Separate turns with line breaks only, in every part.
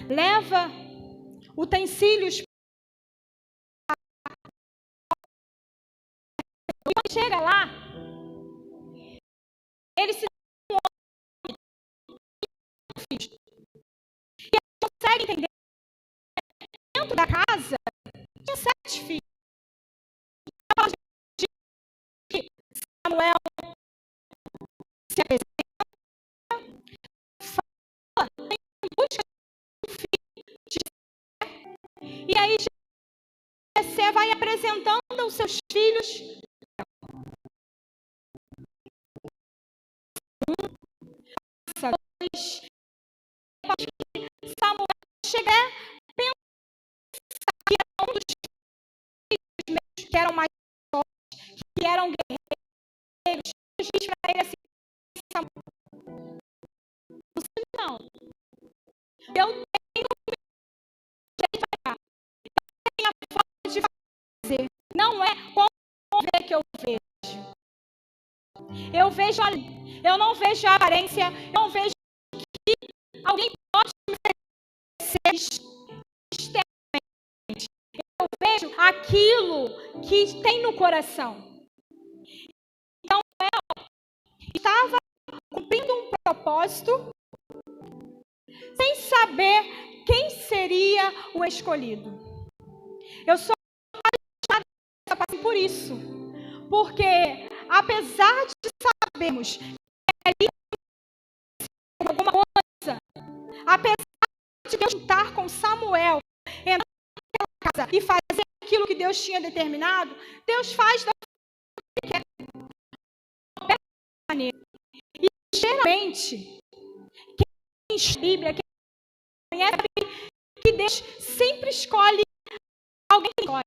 leva utensílios. E quando chega lá, ele se dá um homem. E ele consegue entender que dentro da casa tinha 7 filhos. Samuel se apresenta, fala, em busca do filho de Jessé. E aí Jessé vai apresentando aos seus filhos. Samuel chega a pensar que era um dos filhos que eram mais fortes, que eram guerreiros. Diz para ele assim: Samuel, não, eu tenho jeito para cá, eu tenho a forma de fazer, não é como ver que eu vejo. Eu não vejo a aparência, eu não vejo que alguém pode me oferecer externamente. Eu vejo aquilo que tem no coração. Então, ela estava cumprindo um propósito sem saber quem seria o escolhido. Eu sou apaixonada por isso, porque apesar de sabermos que ali alguma coisa, apesar de Deus juntar com Samuel, entrar naquela casa e fazer aquilo que Deus tinha determinado, Deus faz da maneira. E geralmente, quem estuda a Bíblia, quem conhece, que Deus sempre escolhe alguém que escolhe.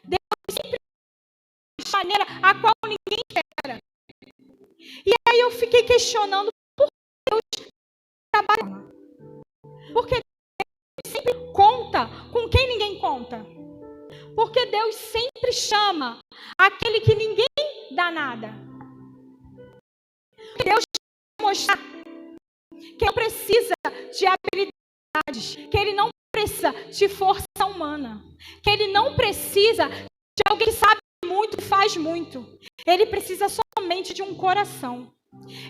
Deus sempre de maneira a qual ninguém espera. E aí eu fiquei questionando por que Deus trabalha. Porque Deus sempre conta com quem ninguém conta. Porque Deus sempre chama aquele que ninguém dá nada. Deus quer mostrar que não precisa de habilidades, que Ele não precisa de força humana, que Ele não precisa de alguém que sabe muito, faz muito. Ele precisa somente de um coração.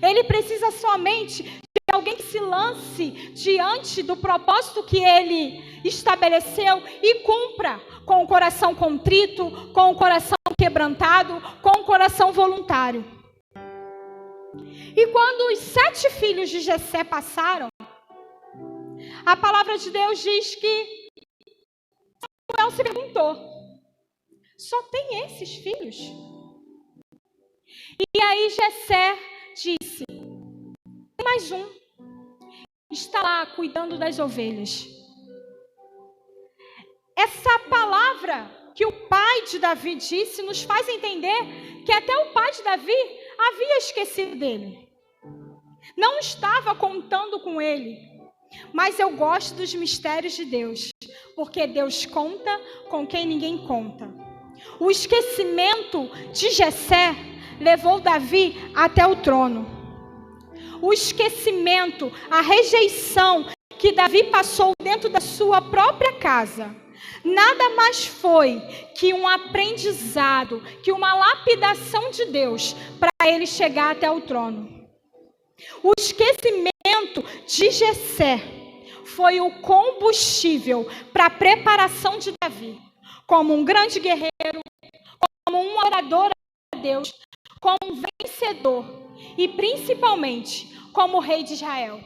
Ele precisa somente de alguém que se lance diante do propósito que Ele estabeleceu e cumpra com o coração contrito, com o coração quebrantado, com o coração voluntário. E quando os 7 filhos de Jessé passaram, a palavra de Deus diz que Samuel se perguntou: só tem esses filhos? E aí Jessé disse: tem mais um, está lá cuidando das ovelhas. Essa palavra que o pai de Davi disse nos faz entender que até o pai de Davi havia esquecido dele. Não estava contando com ele. Mas eu gosto dos mistérios de Deus, porque Deus conta com quem ninguém conta. O esquecimento de Jessé levou Davi até o trono. O esquecimento, a rejeição que Davi passou dentro da sua própria casa, nada mais foi que um aprendizado, que uma lapidação de Deus para ele chegar até o trono. O esquecimento de Jessé foi o combustível para a preparação de Davi, como um grande guerreiro, como um adorador a Deus, como um vencedor e principalmente como rei de Israel.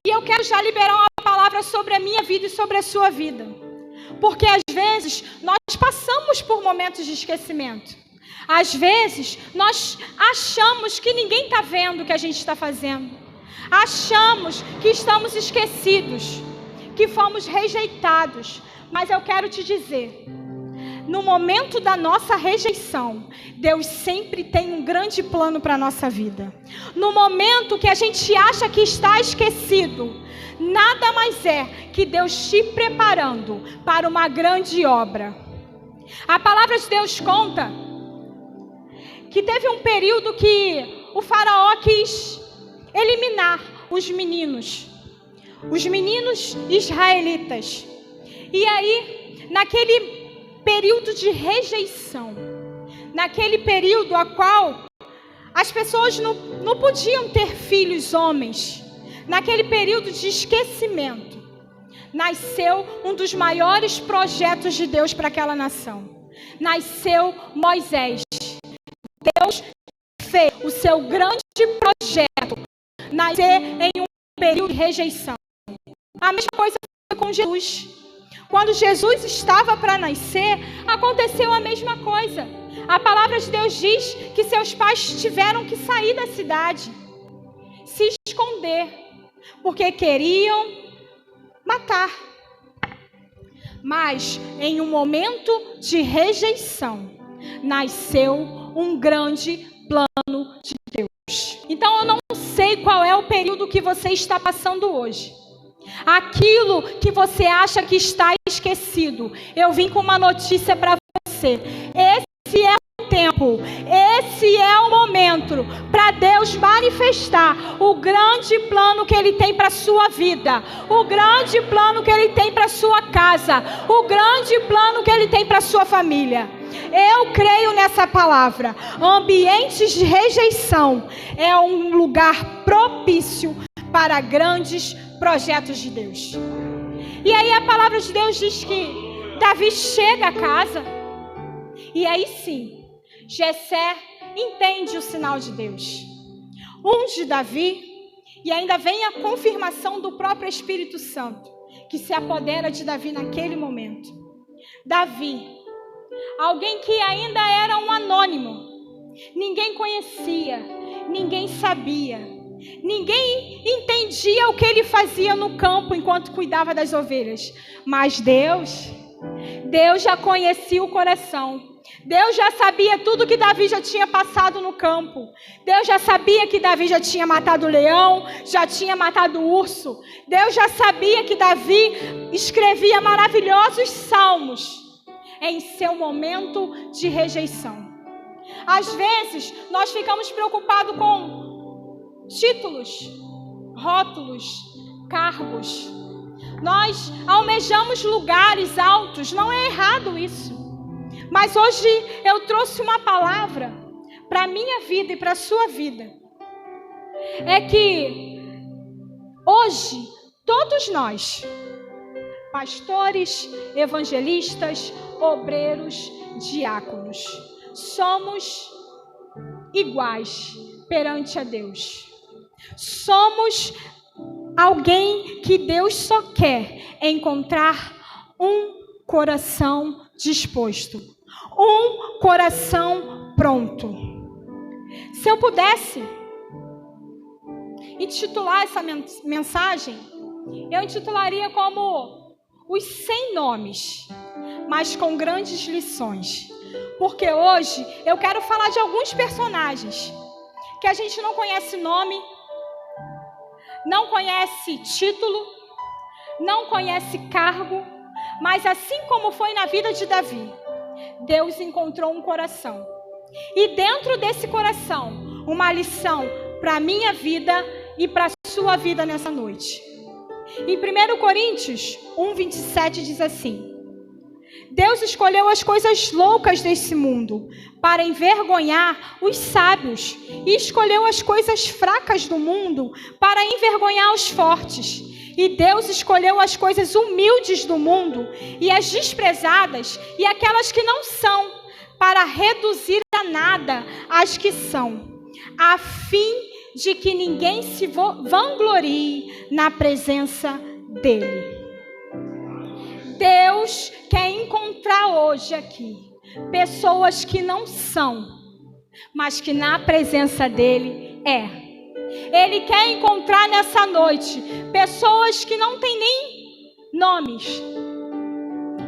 E eu quero já liberar uma palavra sobre a minha vida e sobre a sua vida, porque às vezes nós passamos por momentos de esquecimento. Às vezes, nós achamos que ninguém está vendo o que a gente está fazendo. Achamos que estamos esquecidos, que fomos rejeitados. Mas eu quero te dizer, no momento da nossa rejeição, Deus sempre tem um grande plano para a nossa vida. No momento que a gente acha que está esquecido, nada mais é que Deus te preparando para uma grande obra. A palavra de Deus conta que teve um período que o faraó quis eliminar os meninos, os meninos israelitas. E aí, naquele período de rejeição, naquele período a qual as pessoas não podiam ter filhos homens, naquele período de esquecimento, nasceu um dos maiores projetos de Deus para aquela nação. Nasceu Moisés. Deus fez o seu grande projeto nascer em um período de rejeição. A mesma coisa foi com Jesus. Quando Jesus estava para nascer, aconteceu a mesma coisa. A palavra de Deus diz que seus pais tiveram que sair da cidade, se esconder, porque queriam matar. Mas em um momento de rejeição, nasceu um grande plano de Deus. Então eu não sei qual é o período que você está passando hoje. Aquilo que você acha que está esquecido, eu vim com uma notícia para você. Esse é o tempo, esse é o momento para Deus manifestar o grande plano que Ele tem para a sua vida, o grande plano que Ele tem para a sua casa, o grande plano que Ele tem para a sua família. Eu creio nessa palavra. Ambientes de rejeição é um lugar propício para grandes projetos de Deus. E aí a palavra de Deus diz que Davi chega a casa, e aí sim, Jessé entende o sinal de Deus. Unge Davi, e ainda vem a confirmação do próprio Espírito Santo, que se apodera de Davi naquele momento. Davi, alguém que ainda era um anônimo, ninguém conhecia, ninguém sabia, ninguém entendia o que ele fazia no campo enquanto cuidava das ovelhas. Mas Deus já conhecia o coração. Deus já sabia tudo que Davi já tinha passado no campo. Deus já sabia que Davi já tinha matado o leão, já tinha matado o urso. Deus já sabia que Davi escrevia maravilhosos salmos em seu momento de rejeição. Às vezes, nós ficamos preocupados com títulos, rótulos, cargos. Nós almejamos lugares altos, não é errado isso. Mas hoje eu trouxe uma palavra para a minha vida e para a sua vida. É que hoje, todos nós, pastores, evangelistas, obreiros, diáconos, somos iguais perante a Deus. Somos alguém que Deus só quer encontrar um coração disposto, um coração pronto. Se eu pudesse intitular essa mensagem, eu intitularia como os 100 nomes, mas com grandes lições. Porque hoje eu quero falar de alguns personagens que a gente não conhece nome, não conhece título, não conhece cargo, mas assim como foi na vida de Davi, Deus encontrou um coração. E dentro desse coração, uma lição para a minha vida e para a sua vida nessa noite. Em 1 Coríntios 1:27 diz assim: Deus escolheu as coisas loucas desse mundo para envergonhar os sábios, e escolheu as coisas fracas do mundo para envergonhar os fortes. E Deus escolheu as coisas humildes do mundo e as desprezadas e aquelas que não são, para reduzir a nada as que são, a fim de que ninguém se vanglorie na presença dele. Deus quer encontrar hoje aqui pessoas que não são, mas que na presença dele é. Ele quer encontrar nessa noite pessoas que não têm nem nomes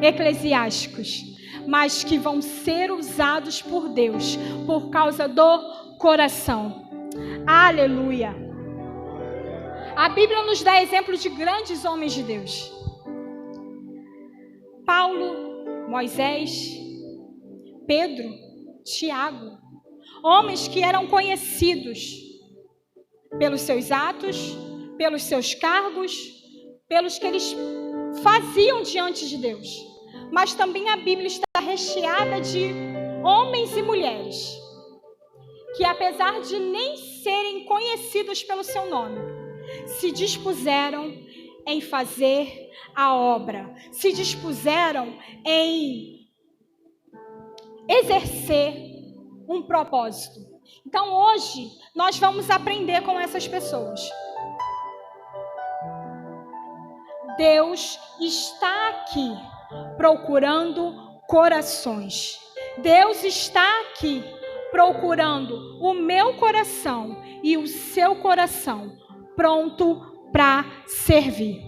eclesiásticos, mas que vão ser usados por Deus por causa do coração. Aleluia! A Bíblia nos dá exemplo de grandes homens de Deus. Paulo, Moisés, Pedro, Tiago, homens que eram conhecidos pelos seus atos, pelos seus cargos, pelos que eles faziam diante de Deus, mas também a Bíblia está recheada de homens e mulheres que, apesar de nem serem conhecidos pelo seu nome, se dispuseram em fazer a obra, se dispuseram em exercer um propósito. Então hoje nós vamos aprender com essas pessoas. Deus está aqui procurando corações. Deus está aqui procurando o meu coração e o seu coração pronto para servir.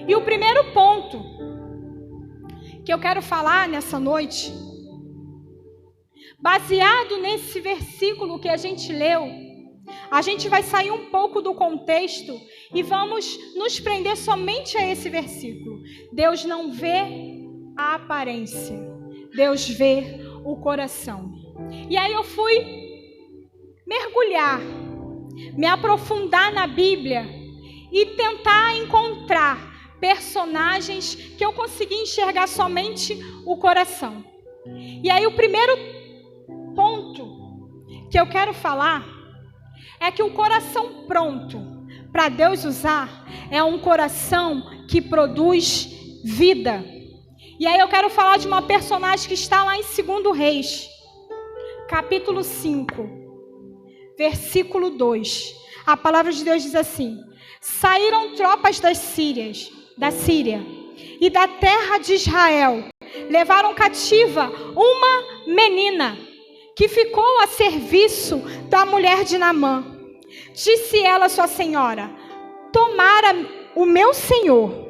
E o primeiro ponto que eu quero falar nessa noite, baseado nesse versículo que a gente leu, a gente vai sair um pouco do contexto e vamos nos prender somente a esse versículo. Deus não vê a aparência, Deus vê o coração. E aí eu fui mergulhar, me aprofundar na Bíblia e tentar encontrar personagens que eu consegui enxergar somente o coração. E aí o primeiro ponto que eu quero falar é que o coração pronto para Deus usar é um coração que produz vida. E aí eu quero falar de uma personagem que está lá em 2 Reis, capítulo 5, versículo 2. A palavra de Deus diz assim: saíram tropas da Síria e da terra de Israel, levaram cativa uma menina que ficou a serviço da mulher de Naamã. Disse ela à sua senhora: tomara o meu senhor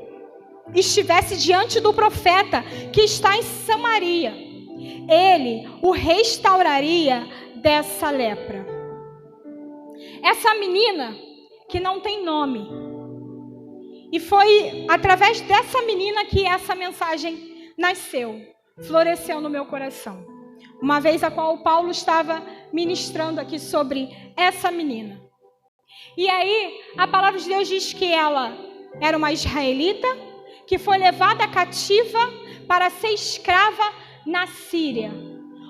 estivesse diante do profeta que está em Samaria, ele o restauraria dessa lepra. Essa menina que não tem nome, e foi através dessa menina que essa mensagem nasceu, floresceu no meu coração. Uma vez a qual o Paulo estava ministrando aqui sobre essa menina. E aí a palavra de Deus diz que ela era uma israelita que foi levada cativa para ser escrava na Síria.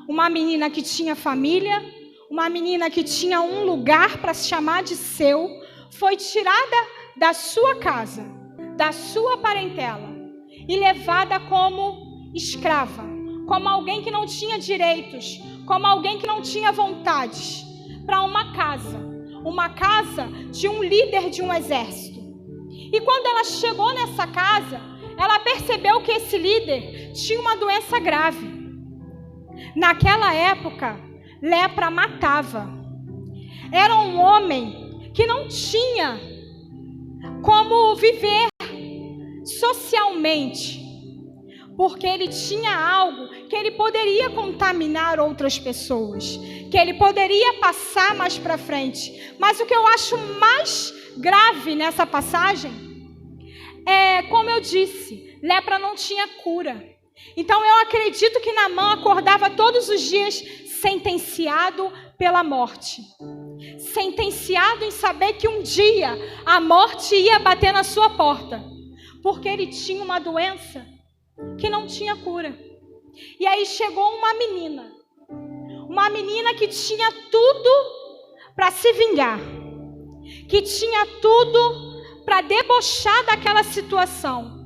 Uma menina que tinha família, uma menina que tinha um lugar para se chamar de seu, foi tirada da sua casa, da sua parentela e levada como escrava, como alguém que não tinha direitos, como alguém que não tinha vontades, para uma casa de um líder de um exército. E quando ela chegou nessa casa, ela percebeu que esse líder tinha uma doença grave. Naquela época, lepra matava. Era um homem que não tinha como viver socialmente, porque ele tinha algo que ele poderia contaminar outras pessoas, que ele poderia passar mais para frente. Mas o que eu acho mais grave nessa passagem é, como eu disse, lepra não tinha cura. Então eu acredito que Naamã acordava todos os dias sentenciado pela morte, sentenciado em saber que um dia a morte ia bater na sua porta, porque ele tinha uma doença que não tinha cura. E aí chegou uma menina que tinha tudo para se vingar, que tinha tudo para debochar daquela situação,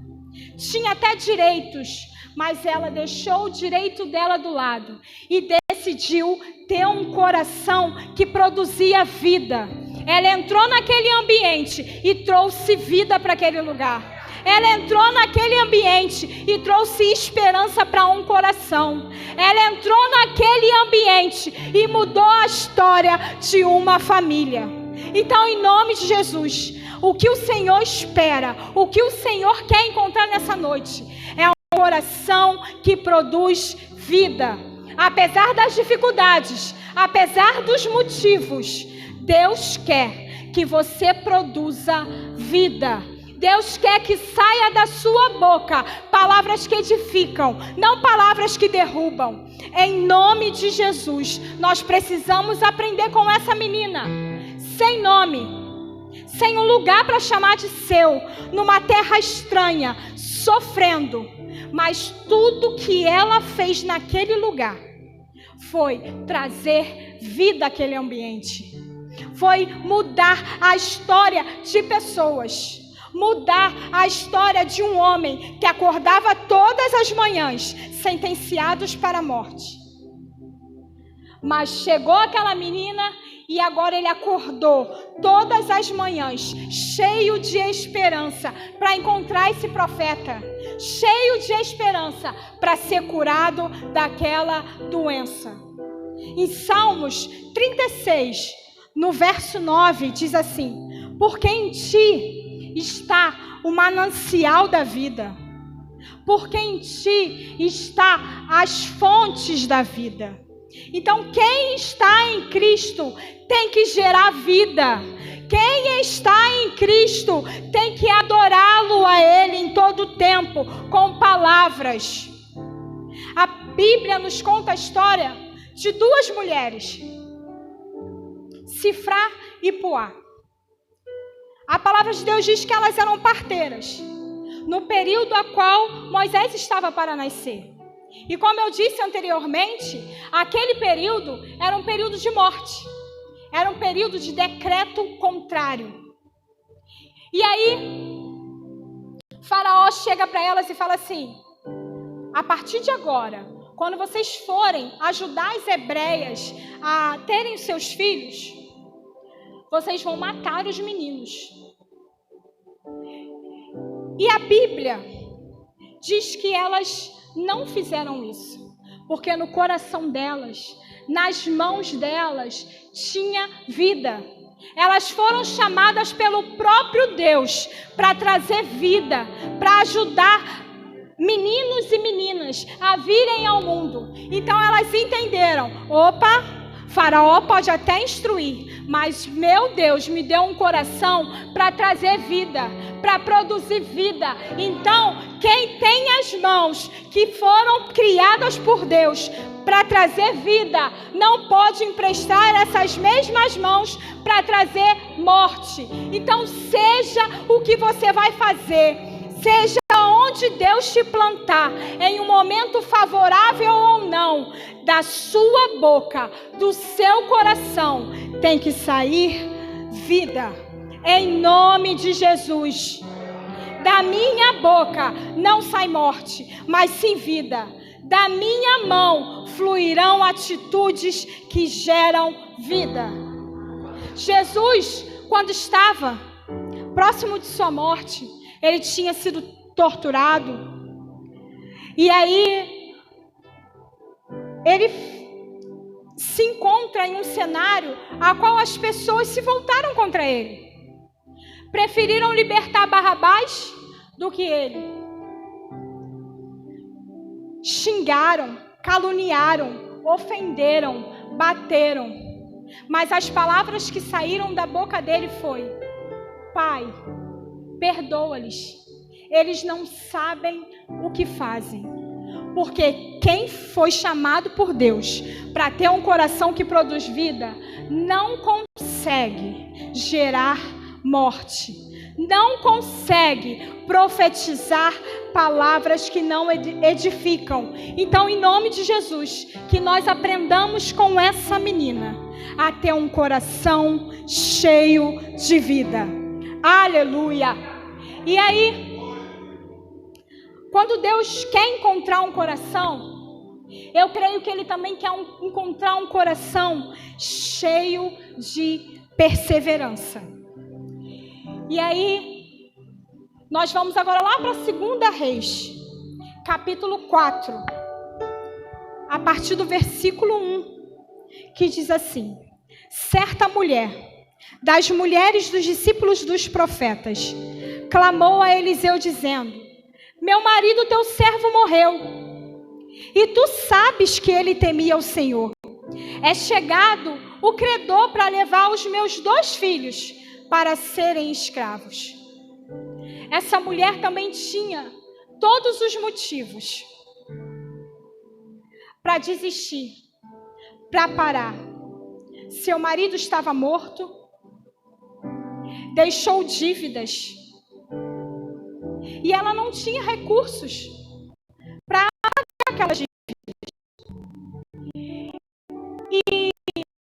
tinha até direitos, mas ela deixou o direito dela do lado e decidiu ter um coração que produzia vida. Ela entrou naquele ambiente e trouxe vida para aquele lugar. Ela entrou naquele ambiente e trouxe esperança para um coração. Ela entrou naquele ambiente e mudou a história de uma família. Então, em nome de Jesus, o que o Senhor espera, o que o Senhor quer encontrar nessa noite, é um coração que produz vida. Apesar das dificuldades, apesar dos motivos, Deus quer que você produza vida. Deus quer que saia da sua boca palavras que edificam, não palavras que derrubam. Em nome de Jesus, nós precisamos aprender com essa menina, sem nome, sem um lugar para chamar de seu, numa terra estranha, sofrendo. Mas tudo que ela fez naquele lugar foi trazer vida àquele ambiente. Foi mudar a história de pessoas. Mudar a história de um homem que acordava todas as manhãs, sentenciados para a morte. Mas chegou aquela menina e agora ele acordou todas as manhãs, cheio de esperança para encontrar esse profeta. Cheio de esperança para ser curado daquela doença. Em Salmos 36, no verso 9, diz assim: porque em ti está o manancial da vida, porque em ti está as fontes da vida. Então, quem está em Cristo tem que gerar vida. Quem está em Cristo tem que adorá-lo a Ele em todo o tempo, com palavras. A Bíblia nos conta a história de duas mulheres, Sifrá e Puá. A palavra de Deus diz que elas eram parteiras, no período a qual Moisés estava para nascer. E como eu disse anteriormente, aquele período era um período de morte. Era um período de decreto contrário. E aí, Faraó chega para elas e fala assim: a partir de agora, quando vocês forem ajudar as hebreias a terem os seus filhos, vocês vão matar os meninos. E a Bíblia diz que elas não fizeram isso, porque no coração delas, nas mãos delas, tinha vida. Elas foram chamadas pelo próprio Deus para trazer vida, para ajudar meninos e meninas a virem ao mundo. Então elas entenderam: opa, Faraó pode até instruir, mas meu Deus me deu um coração para trazer vida, para produzir vida. Então, quem tem as mãos que foram criadas por Deus para trazer vida, não pode emprestar essas mesmas mãos para trazer morte. Então, seja o que você vai fazer, seja onde Deus te plantar, em um momento favorável ou não, da sua boca, do seu coração, tem que sair vida, em nome de Jesus. Da minha boca não sai morte, mas sim vida. Da minha mão fluirão atitudes que geram vida. Jesus, quando estava próximo de sua morte, ele tinha sido torturado. E aí, ele se encontra em um cenário a qual as pessoas se voltaram contra ele. Preferiram libertar Barrabás do que ele. Xingaram, caluniaram, ofenderam, bateram. Mas as palavras que saíram da boca dele foi: Pai, perdoa-lhes. Eles não sabem o que fazem. Porque quem foi chamado por Deus para ter um coração que produz vida, não consegue gerar morte. Não consegue profetizar palavras que não edificam. Então, em nome de Jesus, que nós aprendamos com essa menina a ter um coração cheio de vida. Aleluia! E aí, quando Deus quer encontrar um coração, eu creio que Ele também quer encontrar um coração cheio de perseverança. E aí, nós vamos agora lá para 2 Reis, capítulo 4, a partir do versículo 1, que diz assim: certa mulher, das mulheres dos discípulos dos profetas, clamou a Eliseu dizendo: meu marido, teu servo, morreu, e tu sabes que ele temia o Senhor. É chegado o credor para levar os meus 2 filhos para serem escravos. Essa mulher também tinha todos os motivos para desistir, para parar. Seu marido estava morto, deixou dívidas. E ela não tinha recursos para pagar aquelas dívidas. E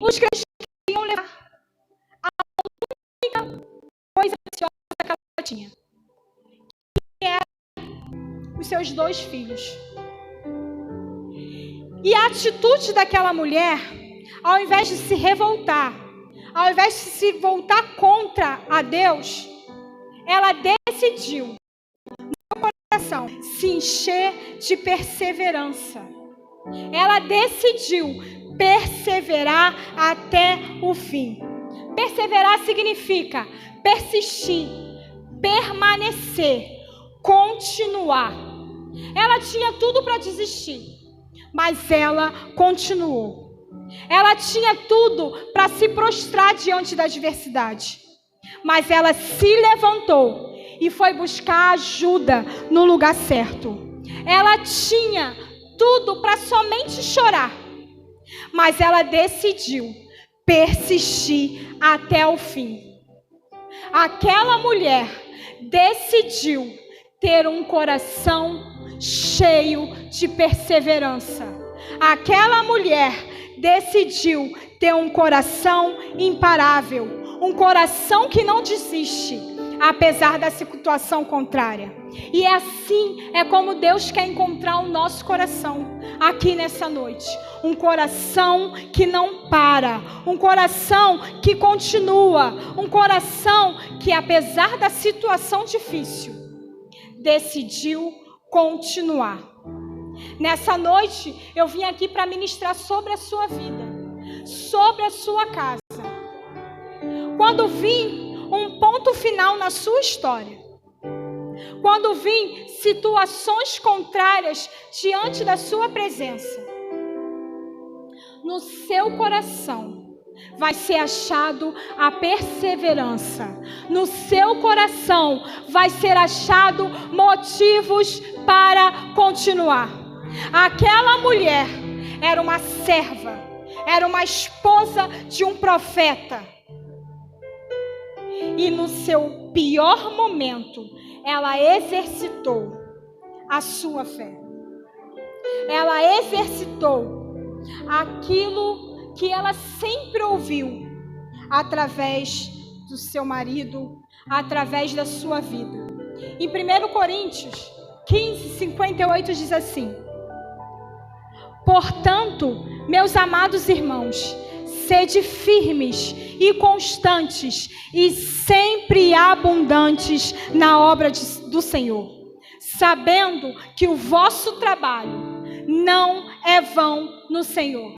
os crentes queriam levar a única coisa preciosa que ela tinha, que eram os seus 2 filhos. E a atitude daquela mulher, ao invés de se revoltar, ao invés de se voltar contra a Deus, ela decidiu, no seu coração, se encher de perseverança. Ela decidiu perseverar até o fim. Perseverar significa persistir, permanecer, continuar. Ela tinha tudo para desistir, mas ela continuou. Ela tinha tudo para se prostrar diante da adversidade, mas ela se levantou e foi buscar ajuda no lugar certo. Ela tinha tudo para somente chorar, mas ela decidiu persistir até o fim. Aquela mulher decidiu ter um coração cheio de perseverança. Aquela mulher decidiu ter um coração imparável, um coração que não desiste, apesar da situação contrária. E assim é como Deus quer encontrar o nosso coração aqui nessa noite. Um coração que não para, um coração que continua, um coração que, apesar da situação difícil, decidiu continuar. Nessa noite, eu vim aqui para ministrar sobre a sua vida, sobre a sua casa. Quando vim um ponto final na sua história, quando vim situações contrárias diante da sua presença, no seu coração vai ser achado a perseverança. No seu coração vai ser achado motivos para continuar. Aquela mulher era uma serva, era uma esposa de um profeta. E no seu pior momento, ela exercitou a sua fé. Ela exercitou aquilo que ela sempre ouviu através do seu marido, através da sua vida. Em 1 Coríntios 15:58 diz assim: portanto, meus amados irmãos, sede firmes e constantes e sempre abundantes na obra do Senhor, sabendo que o vosso trabalho não é vão no Senhor.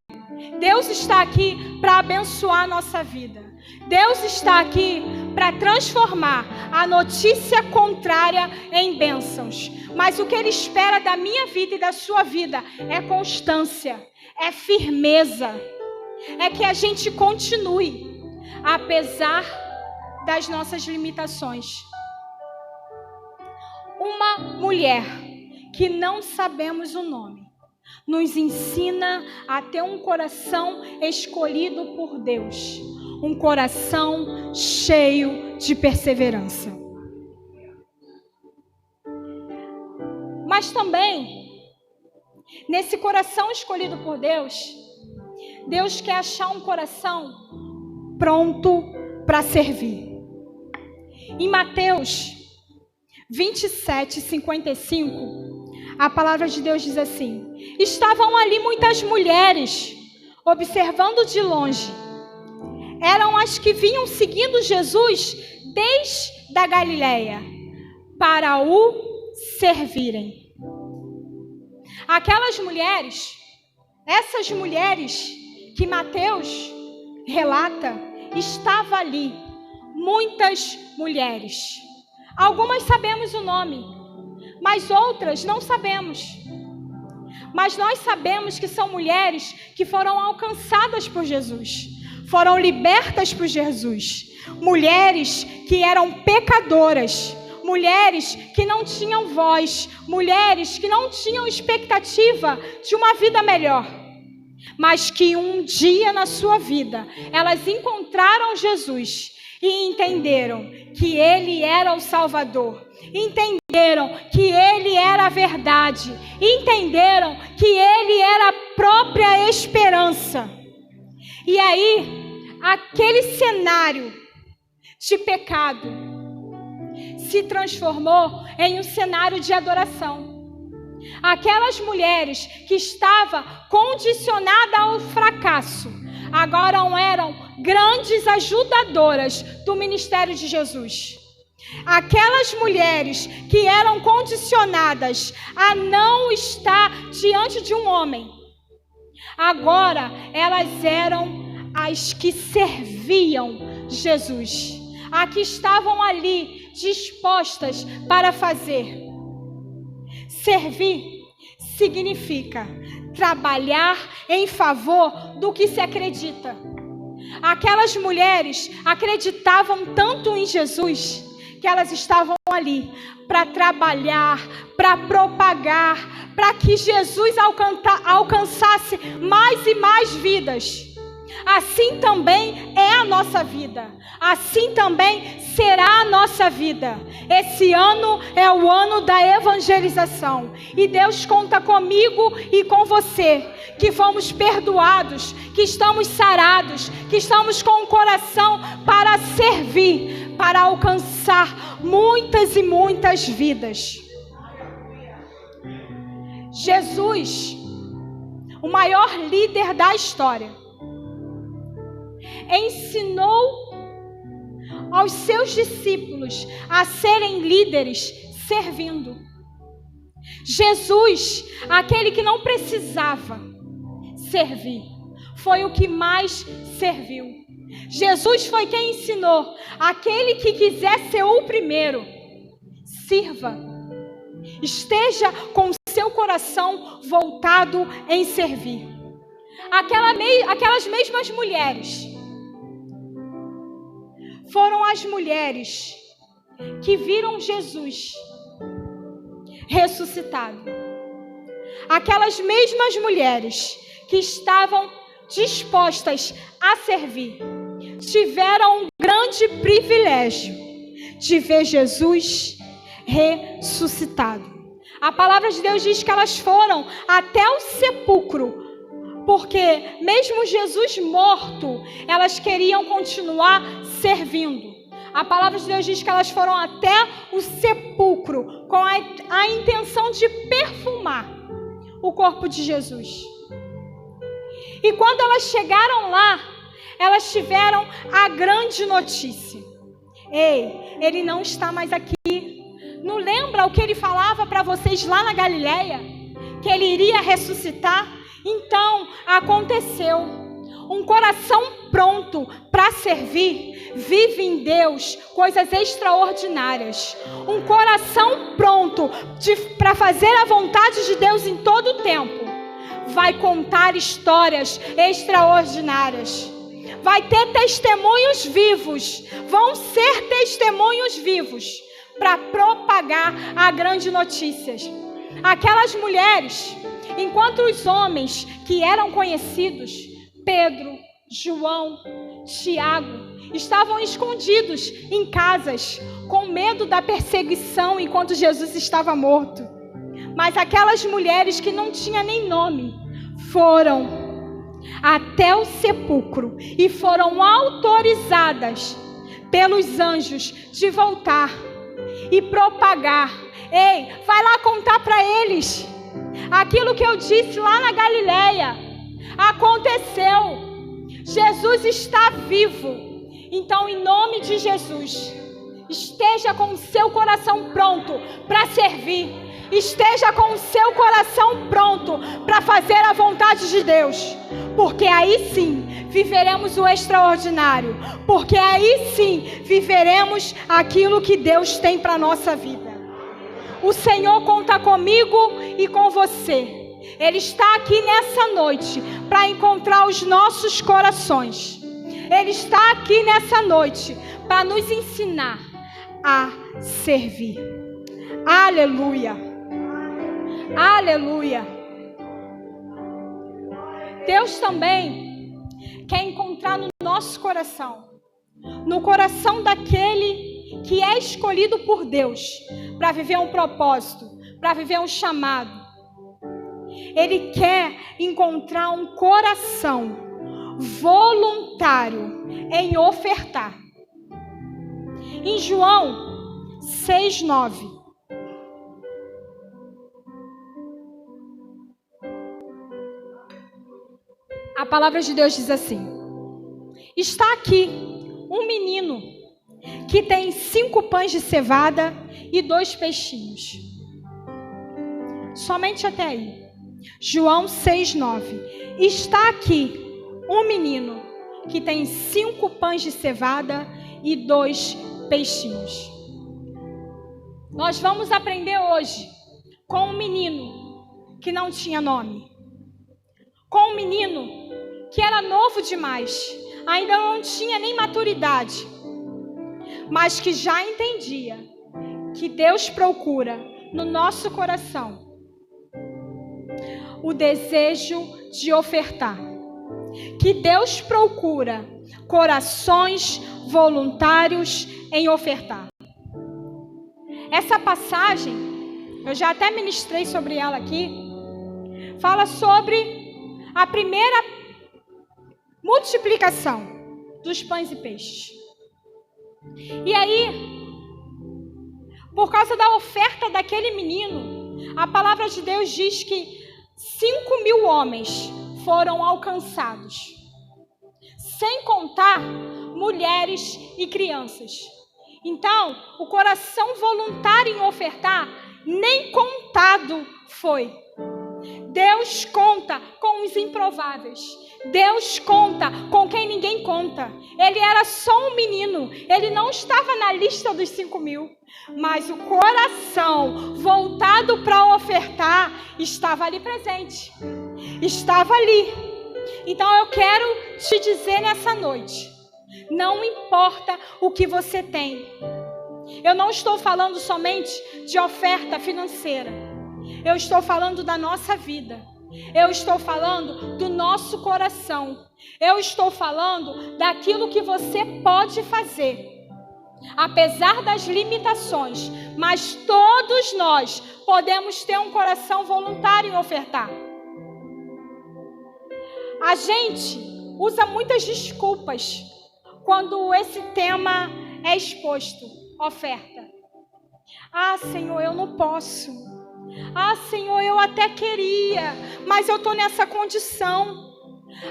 Deus está aqui para abençoar a nossa vida. Deus está aqui para transformar a notícia contrária em bênçãos. Mas o que Ele espera da minha vida e da sua vida é constância, é firmeza, é que a gente continue, apesar das nossas limitações. Uma mulher que não sabemos o nome nos ensina a ter um coração escolhido por Deus, um coração cheio de perseverança. Mas também, nesse coração escolhido por Deus, Deus quer achar um coração pronto para servir. Em Mateus 27:55, a palavra de Deus diz assim: estavam ali muitas mulheres, observando de longe. Eram as que vinham seguindo Jesus desde a Galileia, para o servirem. Aquelas mulheres, essas mulheres que Mateus relata, estavam ali, muitas mulheres. Algumas sabemos o nome, mas outras não sabemos. Mas nós sabemos que são mulheres que foram alcançadas por Jesus, foram libertas por Jesus. Mulheres que eram pecadoras, mulheres que não tinham voz, mulheres que não tinham expectativa de uma vida melhor, mas que um dia na sua vida elas encontraram Jesus e entenderam que Ele era o Salvador. Entenderam que Ele era a verdade. Entenderam que Ele era a própria esperança. E aí, aquele cenário de pecado se transformou em um cenário de adoração. Aquelas mulheres que estavam condicionadas ao fracasso, agora eram grandes ajudadoras do ministério de Jesus. Aquelas mulheres que eram condicionadas a não estar diante de um homem, agora elas eram as que serviam Jesus, as que estavam ali dispostas para fazer. Servir significa trabalhar em favor do que se acredita. Aquelas mulheres acreditavam tanto em Jesus que elas estavam ali para trabalhar, para propagar, para que Jesus alcançasse mais e mais vidas. Assim também é a nossa vida. Assim também será a nossa vida. Esse ano é o ano da evangelização. E Deus conta comigo e com você, que fomos perdoados, que estamos sarados, que estamos com o coração para servir, para alcançar muitas e muitas vidas. Jesus, o maior líder da história, ensinou aos seus discípulos a serem líderes servindo. Jesus, aquele que não precisava servir, foi o que mais serviu. Jesus foi quem ensinou: aquele que quiser ser o primeiro, sirva. Esteja com seu coração voltado em servir. Aquelas mesmas mulheres foram as mulheres que viram Jesus ressuscitado. Aquelas mesmas mulheres que estavam dispostas a servir tiveram um grande privilégio de ver Jesus ressuscitado. A palavra de Deus diz que elas foram até o sepulcro, porque mesmo Jesus morto, elas queriam continuar servindo. A palavra de Deus diz que elas foram até o sepulcro com a intenção de perfumar o corpo de Jesus. E quando elas chegaram lá, elas tiveram a grande notícia: ei, ele não está mais aqui. Não lembra o que ele falava para vocês lá na Galileia? Que ele iria ressuscitar? Então, aconteceu. Um coração pronto para servir vive em Deus coisas extraordinárias. Um coração pronto para fazer a vontade de Deus em todo o tempo vai contar histórias extraordinárias. Vai ter testemunhos vivos. Vão ser testemunhos vivos para propagar a grande notícia. Aquelas mulheres, enquanto os homens que eram conhecidos, Pedro, João, Tiago, estavam escondidos em casas, com medo da perseguição enquanto Jesus estava morto. Mas aquelas mulheres que não tinham nem nome, foram até o sepulcro e foram autorizadas pelos anjos de voltar e propagar. Ei, vai lá contar para eles aquilo que eu disse lá na Galileia. Aconteceu. Jesus está vivo. Então, em nome de Jesus, esteja com o seu coração pronto para servir. Esteja com o seu coração pronto para fazer a vontade de Deus. Porque aí sim viveremos o extraordinário. Porque aí sim viveremos aquilo que Deus tem para a nossa vida. O Senhor conta comigo e com você. Ele está aqui nessa noite para encontrar os nossos corações. Ele está aqui nessa noite para nos ensinar a servir. Aleluia. Aleluia. Deus também quer encontrar no nosso coração no coração daquele que é escolhido por Deus para viver um propósito, para viver um chamado. Ele quer encontrar um coração voluntário em ofertar. Em João 6:9. A palavra de Deus diz assim: está aqui um menino que tem 5 pães de cevada e 2 peixinhos. Somente até aí. João 6:9. Está aqui um menino que tem 5 pães de cevada e 2 peixinhos. Nós vamos aprender hoje com um menino que não tinha nome, com um menino que era novo demais, ainda não tinha nem maturidade, mas que já entendia que Deus procura no nosso coração o desejo de ofertar, que Deus procura corações voluntários em ofertar. Essa passagem, eu já até ministrei sobre ela aqui, fala sobre a primeira multiplicação dos pães e peixes. E aí, por causa da oferta daquele menino, a palavra de Deus diz que 5.000 homens foram alcançados, sem contar mulheres e crianças. Então, o coração voluntário em ofertar nem contado foi. Deus conta com os improváveis. Deus conta com quem ninguém conta. Ele era só um menino. Ele não estava na lista dos 5.000. Mas o coração voltado para ofertar estava ali presente. Estava ali. Então eu quero te dizer nessa noite: não importa o que você tem. Eu não estou falando somente de oferta financeira. Eu estou falando da nossa vida. Eu estou falando do nosso coração. Eu estou falando daquilo que você pode fazer. Apesar das limitações, mas todos nós podemos ter um coração voluntário em ofertar. A gente usa muitas desculpas quando esse tema é exposto, oferta. Ah, Senhor, eu não posso. Ah, Senhor, eu até queria, mas eu estou nessa condição.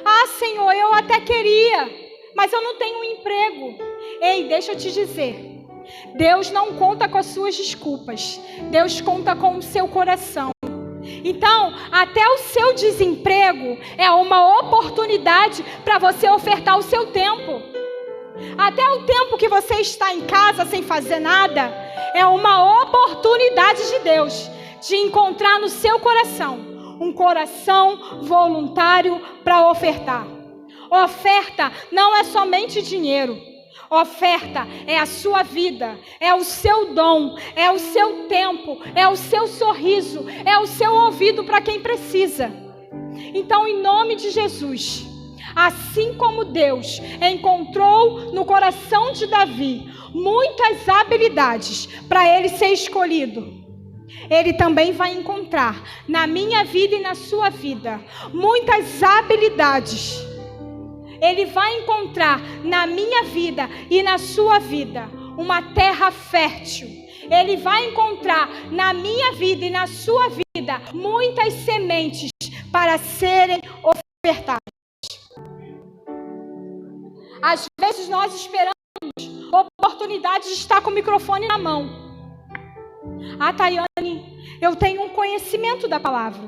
Ah, Senhor, eu até queria, mas eu não tenho um emprego. Ei, deixa eu te dizer, Deus não conta com as suas desculpas. Deus conta com o seu coração. Então, até o seu desemprego é uma oportunidade para você ofertar o seu tempo. Até o tempo que você está em casa sem fazer nada é uma oportunidade de Deus de encontrar no seu coração um coração voluntário para ofertar. Oferta não é somente dinheiro. Oferta é a sua vida, é o seu dom, é o seu tempo, é o seu sorriso, é o seu ouvido para quem precisa. Então, em nome de Jesus, assim como Deus encontrou no coração de Davi muitas habilidades para ele ser escolhido, Ele também vai encontrar na minha vida e na sua vida muitas habilidades. Ele vai encontrar na minha vida e na sua vida uma terra fértil. Ele vai encontrar na minha vida e na sua vida muitas sementes para serem ofertadas. Às vezes nós esperamos a oportunidade de estar com o microfone na mão. Ah, Tayane, eu tenho um conhecimento da palavra.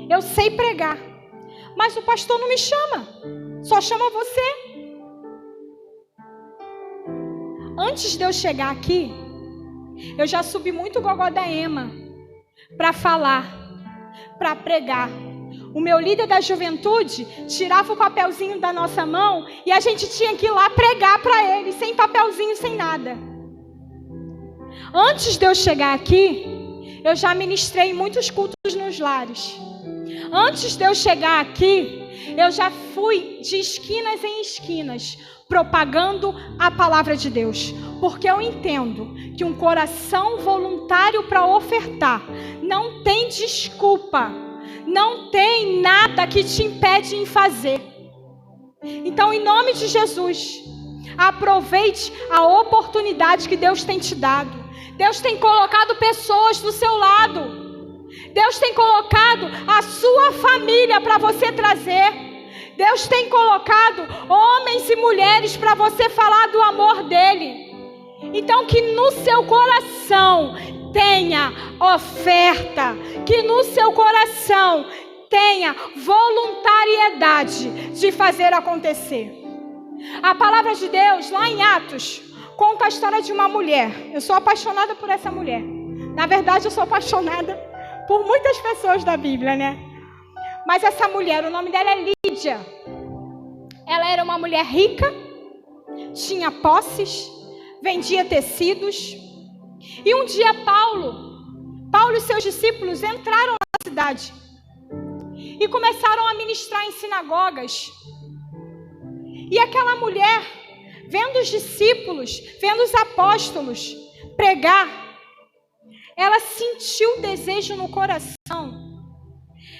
Eu sei pregar. Mas o pastor não me chama. Só chama você. Antes de eu chegar aqui, eu já subi muito gogó da Ema para falar, para pregar. O meu líder da juventude tirava o papelzinho da nossa mão e a gente tinha que ir lá pregar para ele, sem papelzinho, sem nada. Antes de eu chegar aqui, eu já ministrei muitos cultos nos lares. Antes de eu chegar aqui, Eu já fui de esquinas em esquinas propagando a palavra de Deus, porque eu entendo que um coração voluntário para ofertar não tem desculpa, não tem nada que te impede em fazer. Então, em nome de Jesus, aproveite a oportunidade que Deus tem te dado. Deus tem colocado pessoas do seu lado. Deus tem colocado a sua família para você trazer. Deus tem colocado homens e mulheres para você falar do amor dele. Então, que no seu coração tenha oferta, que no seu coração tenha voluntariedade de fazer acontecer. A palavra de Deus, lá em Atos, conta a história de uma mulher. Eu sou apaixonada por essa mulher. Na verdade, eu sou apaixonada por muitas pessoas da Bíblia, né? Mas essa mulher, o nome dela é Lídia. Ela era uma mulher rica, tinha posses, vendia tecidos. E um dia Paulo e seus discípulos entraram na cidade e começaram a ministrar em sinagogas. E aquela mulher, vendo os discípulos, vendo os apóstolos pregar, ela sentiu desejo no coração.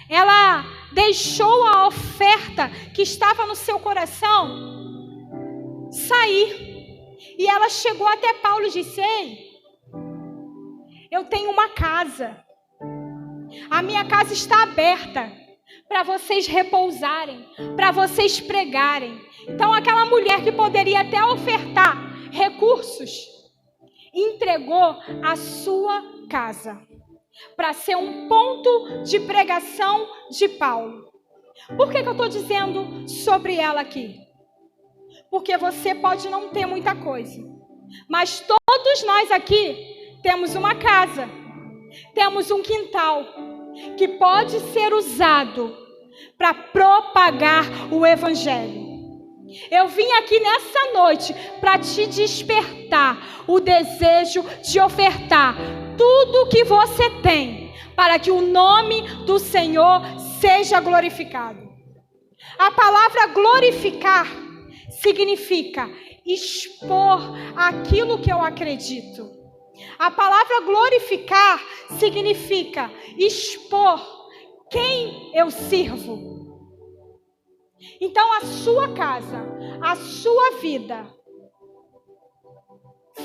Ela deixou a oferta que estava no seu coração sair. E ela chegou até Paulo e disse: ei, eu tenho uma casa. A minha casa está aberta para vocês repousarem, para vocês pregarem. Então aquela mulher que poderia até ofertar recursos, entregou a sua casa para ser um ponto de pregação de Paulo. Por que eu estou dizendo sobre ela aqui? Porque você pode não ter muita coisa, mas todos nós aqui temos uma casa, temos um quintal que pode ser usado para propagar o evangelho. Eu vim aqui nessa noite para te despertar o desejo de ofertar tudo que você tem para que o nome do Senhor seja glorificado. A palavra glorificar significa expor aquilo que eu acredito. A palavra glorificar significa expor quem eu sirvo. Então a sua casa, a sua vida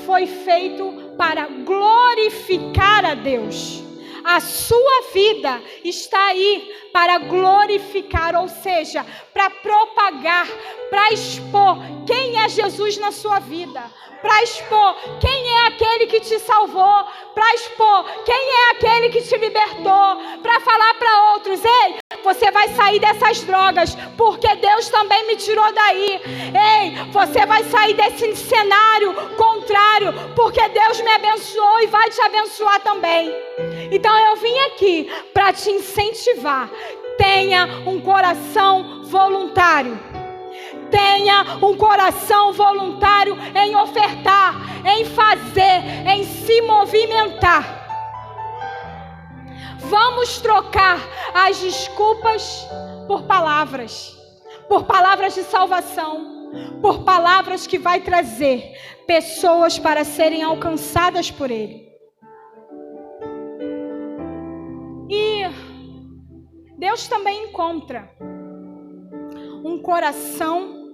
foi feito para glorificar a Deus. A sua vida está aí para glorificar, ou seja, para propagar, para expor quem é Jesus na sua vida, para expor quem é aquele que te salvou, para expor quem é aquele que te libertou, para falar para outros: ei, você vai sair dessas drogas, porque Deus também me tirou daí. Ei, você vai sair desse cenário contrário, porque Deus me abençoou e vai te abençoar também. Então eu vim aqui para te incentivar. Tenha um coração voluntário. Tenha um coração voluntário em ofertar, em fazer, em se movimentar. Vamos trocar as desculpas por palavras de salvação, por palavras que vai trazer pessoas para serem alcançadas por Ele. E Deus também encontra um coração,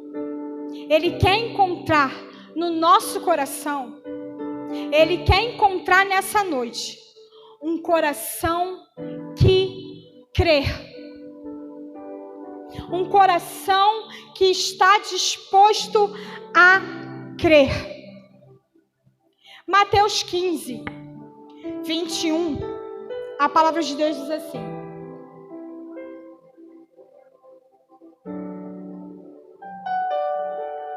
Ele quer encontrar no nosso coração, Ele quer encontrar nessa noite um coração que crê. Um coração que está disposto a crer. Mateus 15, 21, a palavra de Deus diz assim: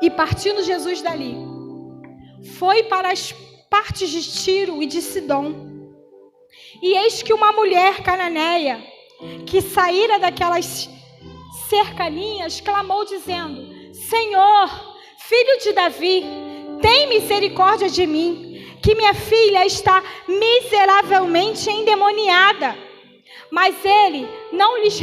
e partindo Jesus dali, foi para as partes de Tiro e de Sidom. E eis que uma mulher cananeia, que saíra daquelas cercanias, clamou dizendo: Senhor, filho de Davi, tem misericórdia de mim, que minha filha está miseravelmente endemoniada. Mas ele não lhes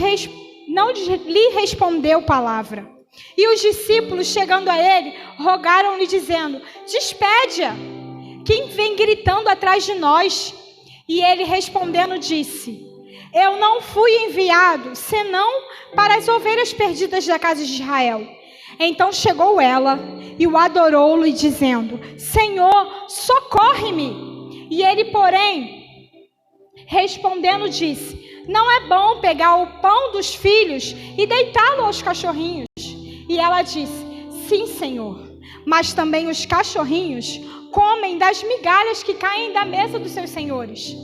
lhe respondeu palavra. E os discípulos, chegando a ele, rogaram-lhe, dizendo: despede-a, quem vem gritando atrás de nós? E ele, respondendo, disse: eu não fui enviado, senão para as ovelhas perdidas da casa de Israel. Então chegou ela e o adorou-lhe, dizendo: Senhor, socorre-me. E ele, porém, respondendo, disse: não é bom pegar o pão dos filhos e deitá-lo aos cachorrinhos. E ela disse: sim, Senhor, mas também os cachorrinhos comem das migalhas que caem da mesa dos seus senhores.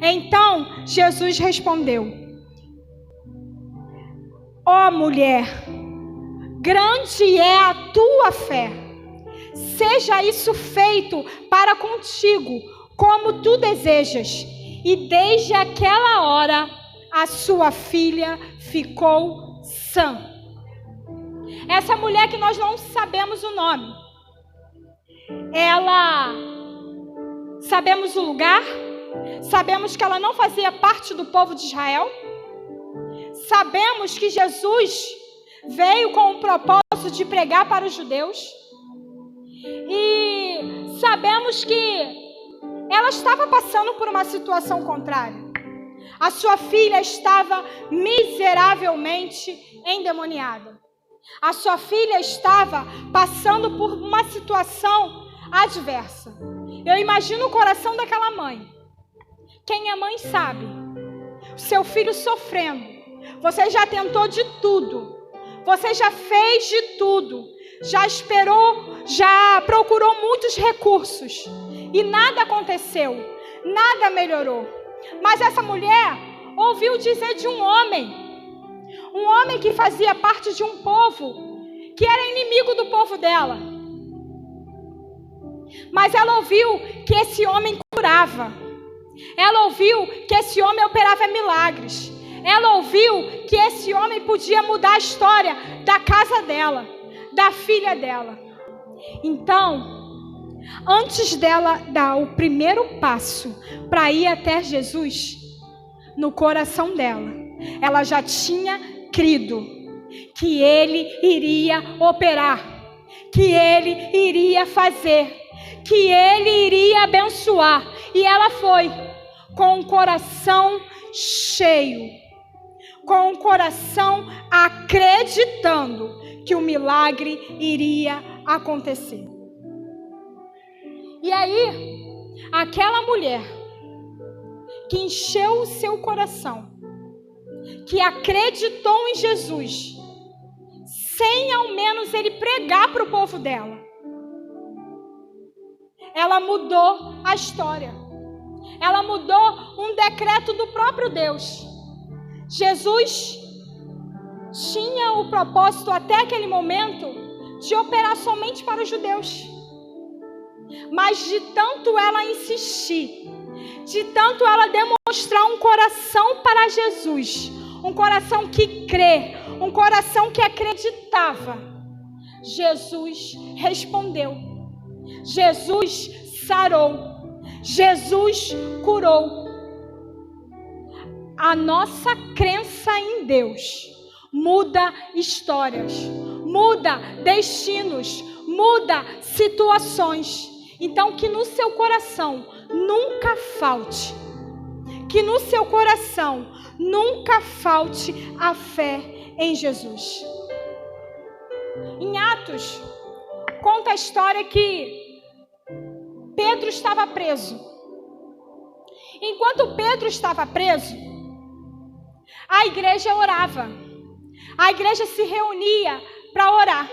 Então Jesus respondeu: ó mulher, grande é a tua fé. Seja isso feito para contigo, como tu desejas. E desde aquela hora, a sua filha ficou sã. Essa mulher que nós não sabemos o nome, ela, sabemos o lugar, sabemos que ela não fazia parte do povo de Israel, sabemos que Jesus veio com o propósito de pregar para os judeus, e sabemos que ela estava passando por uma situação contrária. A sua filha estava miseravelmente endemoniada. A sua filha estava passando por uma situação adversa. Eu imagino o coração daquela mãe. Quem é mãe sabe. O seu filho sofrendo. Você já tentou de tudo. Você já fez de tudo. Já esperou, já procurou muitos recursos. E nada aconteceu. Nada melhorou. Mas essa mulher ouviu dizer de um homem que fazia parte de um povo que era inimigo do povo dela. Mas ela ouviu que esse homem curava. Ela ouviu que esse homem operava milagres. Ela ouviu que esse homem podia mudar a história da casa dela, da filha dela. Então, antes dela dar o primeiro passo para ir até Jesus, no coração dela, ela já tinha crido que ele iria operar, que ele iria fazer, que ele iria abençoar. E ela foi com o coração cheio, com o coração acreditando que o milagre iria acontecer. E aí, aquela mulher que encheu o seu coração, que acreditou em Jesus, sem ao menos ele pregar para o povo dela, ela mudou a história. Ela mudou um decreto do próprio Deus. Jesus tinha o propósito até aquele momento de operar somente para os judeus. Mas de tanto ela insistir, de tanto ela demonstrar um coração para Jesus, um coração que crê, um coração que acreditava, Jesus respondeu. Jesus sarou. Jesus curou. A nossa crença em Deus muda histórias, muda destinos, muda situações. Então, que no seu coração nunca falte, que no seu coração nunca falte a fé em Jesus. Em Atos, conta a história que Pedro estava preso. Enquanto Pedro estava preso, a igreja orava. A igreja se reunia para orar.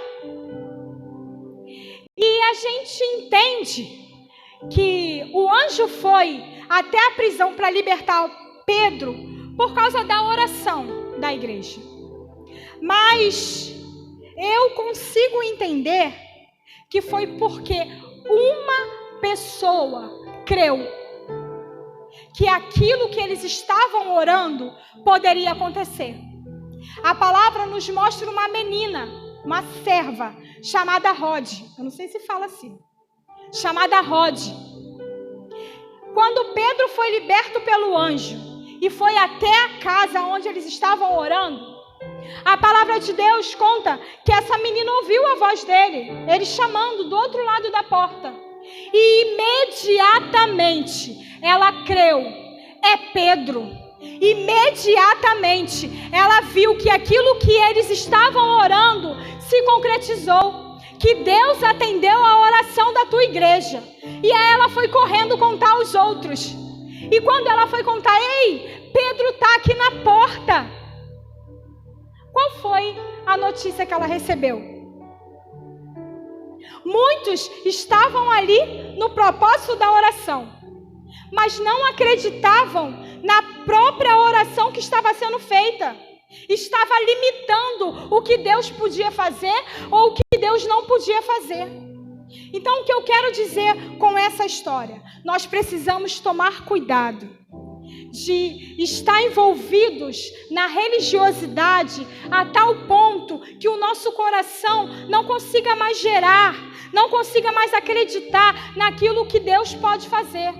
E a gente entende que o anjo foi até a prisão para libertar Pedro por causa da oração da igreja. Mas eu consigo entender que foi porque uma pessoa creu que aquilo que eles estavam orando poderia acontecer. A palavra nos mostra uma menina, uma serva, chamada Rode. Eu não sei se fala assim. Chamada Rode. Quando Pedro foi liberto pelo anjo e foi até a casa onde eles estavam orando, A palavra de Deus conta que essa menina ouviu a voz dele, ele chamando do outro lado da porta. E imediatamente ela creu, é Pedro. Imediatamente ela viu que aquilo que eles estavam orando se concretizou, que Deus atendeu a oração da tua igreja. E aí ela foi correndo contar aos outros. E quando ela foi contar, ei, Pedro está aqui na porta. Qual foi a notícia que ela recebeu? Muitos estavam ali no propósito da oração, mas não acreditavam na própria oração que estava sendo feita. Estava limitando o que Deus podia fazer ou o que Deus não podia fazer. Então, o que eu quero dizer com essa história? Nós precisamos tomar cuidado de estar envolvidos na religiosidade a tal ponto que o nosso coração não consiga mais gerar, não consiga mais acreditar naquilo que Deus pode fazer.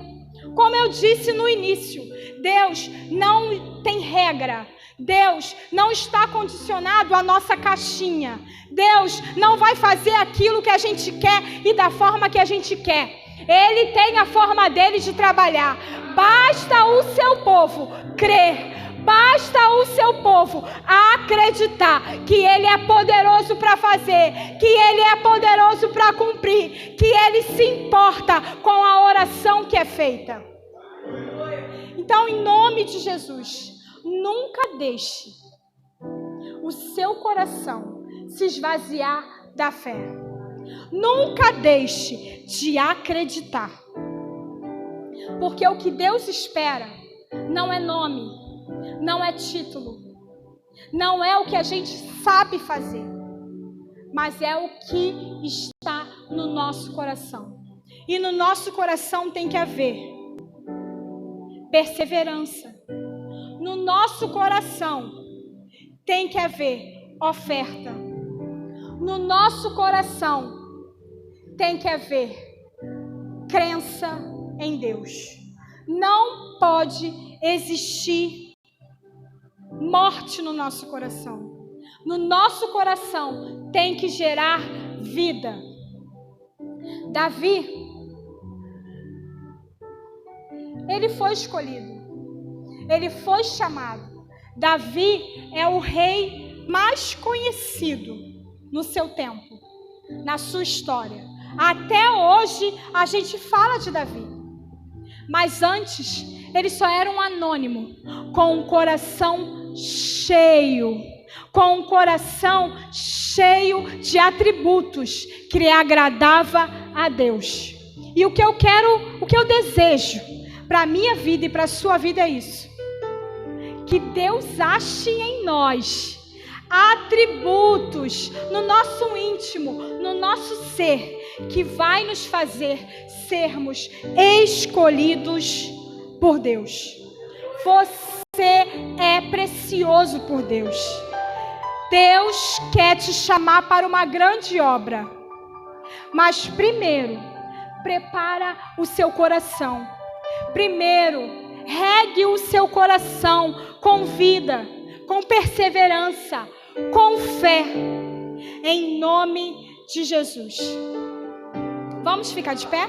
Como eu disse no início, Deus não tem regra. Deus não está condicionado à nossa caixinha. Deus não vai fazer aquilo que a gente quer e da forma que a gente quer. Ele tem a forma dele de trabalhar. Basta o seu povo crer. Basta o seu povo acreditar que Ele é poderoso para fazer, que Ele é poderoso para cumprir, que Ele se importa com a oração que é feita. Então, em nome de Jesus, nunca deixe o seu coração se esvaziar da fé. Nunca deixe de acreditar. Porque o que Deus espera não é nome, não é título, não é o que a gente sabe fazer, mas é o que está no nosso coração. E no nosso coração tem que haver perseverança. No nosso coração tem que haver oferta. No nosso coração tem que haver crença em Deus. Não pode existir morte no nosso coração. No nosso coração tem que gerar vida. Davi, ele foi escolhido. Ele foi chamado. Davi é o rei mais conhecido no seu tempo, na sua história. Até hoje a gente fala de Davi. Mas antes, ele só era um anônimo, com um coração cheio. Com um coração cheio de atributos que lhe agradava a Deus. E o que eu desejo para a minha vida e para a sua vida é isso. Que Deus ache em nós atributos no nosso íntimo, no nosso ser, que vai nos fazer sermos escolhidos por Deus. Você é precioso por Deus. Deus quer te chamar para uma grande obra. Mas primeiro, prepara o seu coração. Primeiro, regue o seu coração com vida, com perseverança, com fé, em nome de Jesus. Vamos ficar de pé?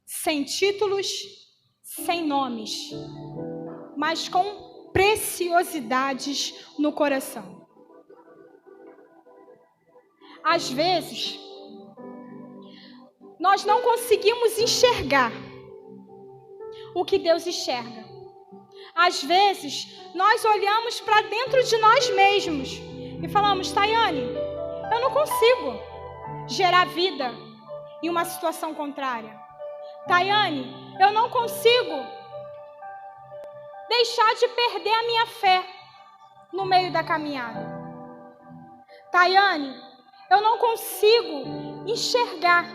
Sem títulos, sem nomes, mas com preciosidades no coração. Às vezes, nós não conseguimos enxergar o que Deus enxerga. Às vezes, nós olhamos para dentro de nós mesmos e falamos: Tayane, eu não consigo gerar vida em uma situação contrária. Tayane, eu não consigo deixar de perder a minha fé no meio da caminhada. Tayane, eu não consigo enxergar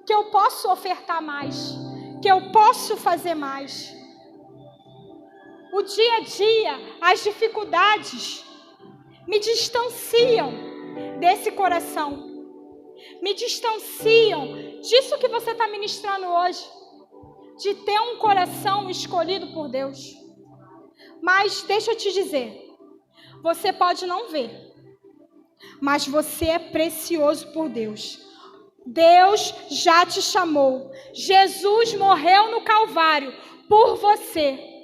que eu posso ofertar mais, que eu posso fazer mais. O dia a dia, as dificuldades me distanciam desse coração. me distanciam disso que você está ministrando hoje, de ter um coração escolhido por Deus. Mas deixa eu te dizer, você pode não ver, mas você é precioso por Deus. Deus já te chamou. Jesus morreu no Calvário por você,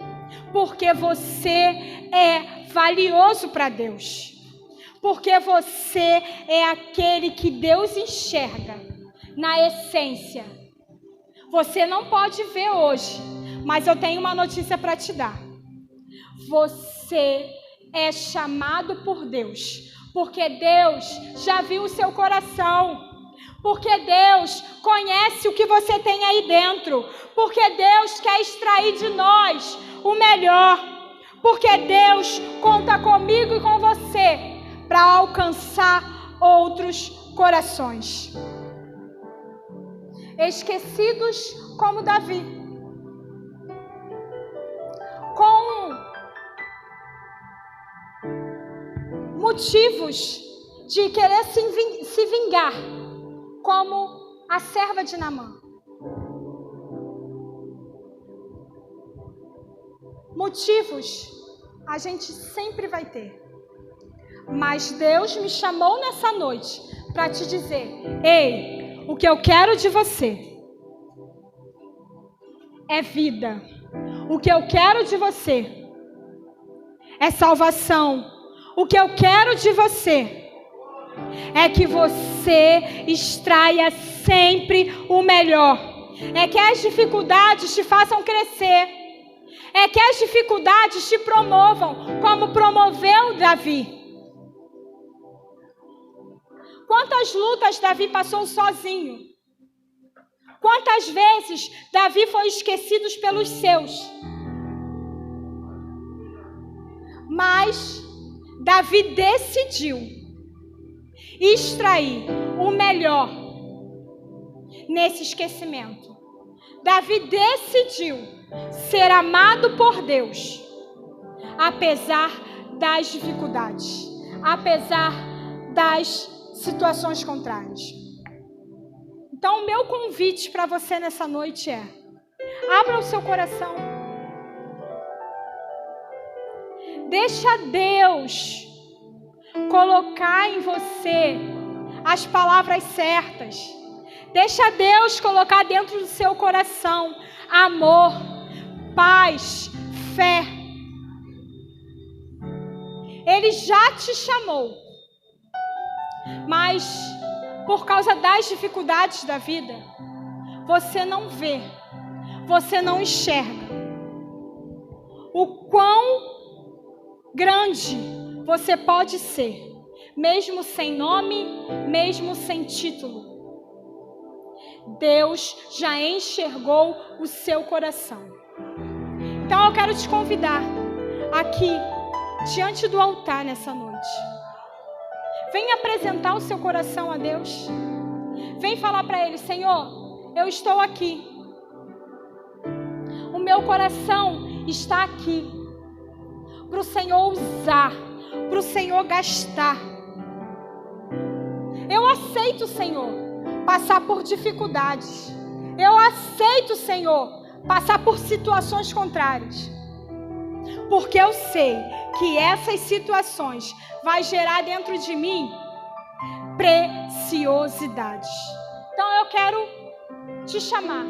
porque você é valioso para Deus. Porque você é aquele que Deus enxerga na essência. Você não pode ver hoje, mas eu tenho uma notícia para te dar. Você é chamado por Deus, porque Deus já viu o seu coração. Porque Deus conhece o que você tem aí dentro. Porque Deus quer extrair de nós o melhor. Porque Deus conta comigo e com você para alcançar outros corações. Esquecidos como Davi. Com motivos de querer se vingar. Como a serva de Naamã. Motivos a gente sempre vai ter. Mas Deus me chamou nessa noite para te dizer: ei, o que eu quero de você é vida. O que eu quero de você é salvação. O que eu quero de você é que você extraia sempre o melhor. É que as dificuldades te façam crescer. É que as dificuldades te promovam, como promoveu Davi. Quantas lutas Davi passou sozinho? Quantas vezes Davi foi esquecido pelos seus? Mas Davi decidiu extrair o melhor nesse esquecimento. Davi decidiu ser amado por Deus, apesar das dificuldades, apesar das situações contrárias. Então, o meu convite para você nessa noite é: abra o seu coração. Deixa Deus colocar em você as palavras certas. Deixa Deus colocar dentro do seu coração amor, paz, fé. Ele já te chamou, mas por causa das dificuldades da vida, você não vê, você não enxerga o quão grande você pode ser, mesmo sem nome, mesmo sem título. Deus já enxergou o seu coração. Então eu quero te convidar aqui, diante do altar nessa noite. Venha apresentar o seu coração a Deus. Vem falar para Ele: Senhor, eu estou aqui. O meu coração está aqui. Para o Senhor usar, para o Senhor gastar. Eu aceito, Senhor, passar por dificuldades. Eu aceito, Senhor, passar por situações contrárias. Porque eu sei que essas situações vai gerar dentro de mim preciosidades. Então eu quero te chamar,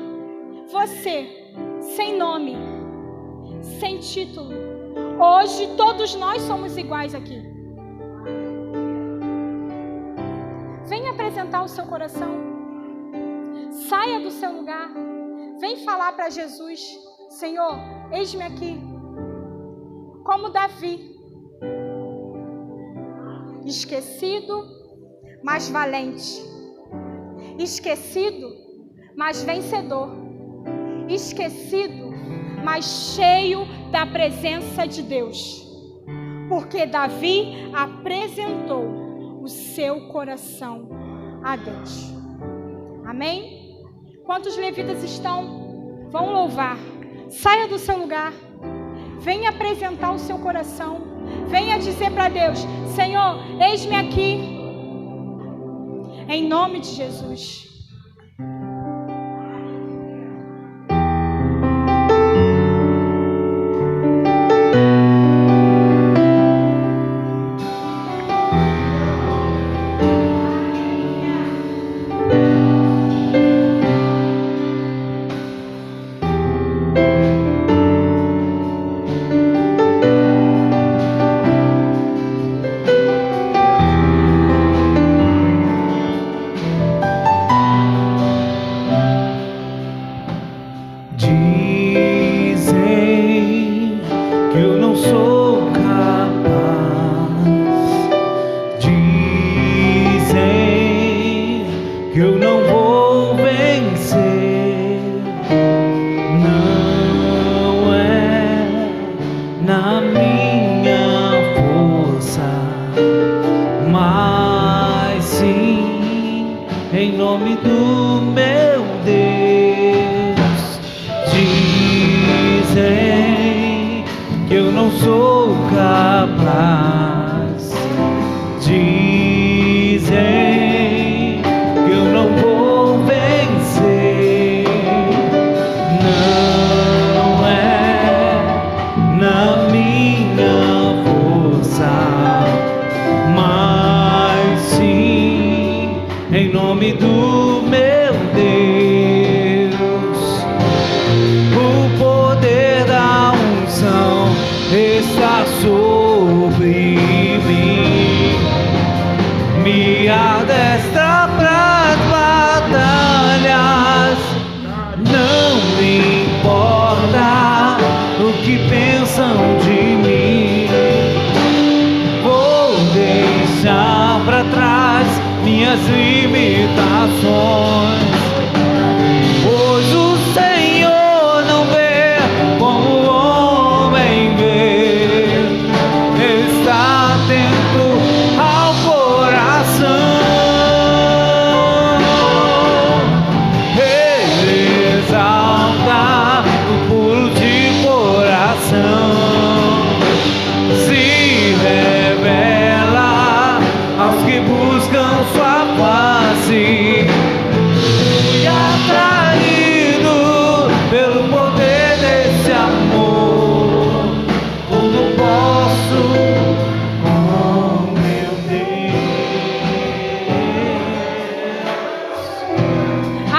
você, sem nome, sem título. Hoje todos nós somos iguais aqui. Venha apresentar o seu coração. Saia do seu lugar. Vem falar para Jesus: Senhor, eis-me aqui. Como Davi. Esquecido, mas valente. Esquecido, mas vencedor. Esquecido, mas cheio da presença de Deus. Porque Davi apresentou o seu coração a Deus. Amém? Quantos levitas estão? Vão louvar. Saia do seu lugar. Venha apresentar o seu coração. Venha dizer para Deus: Senhor, eis-me aqui. Em nome de Jesus.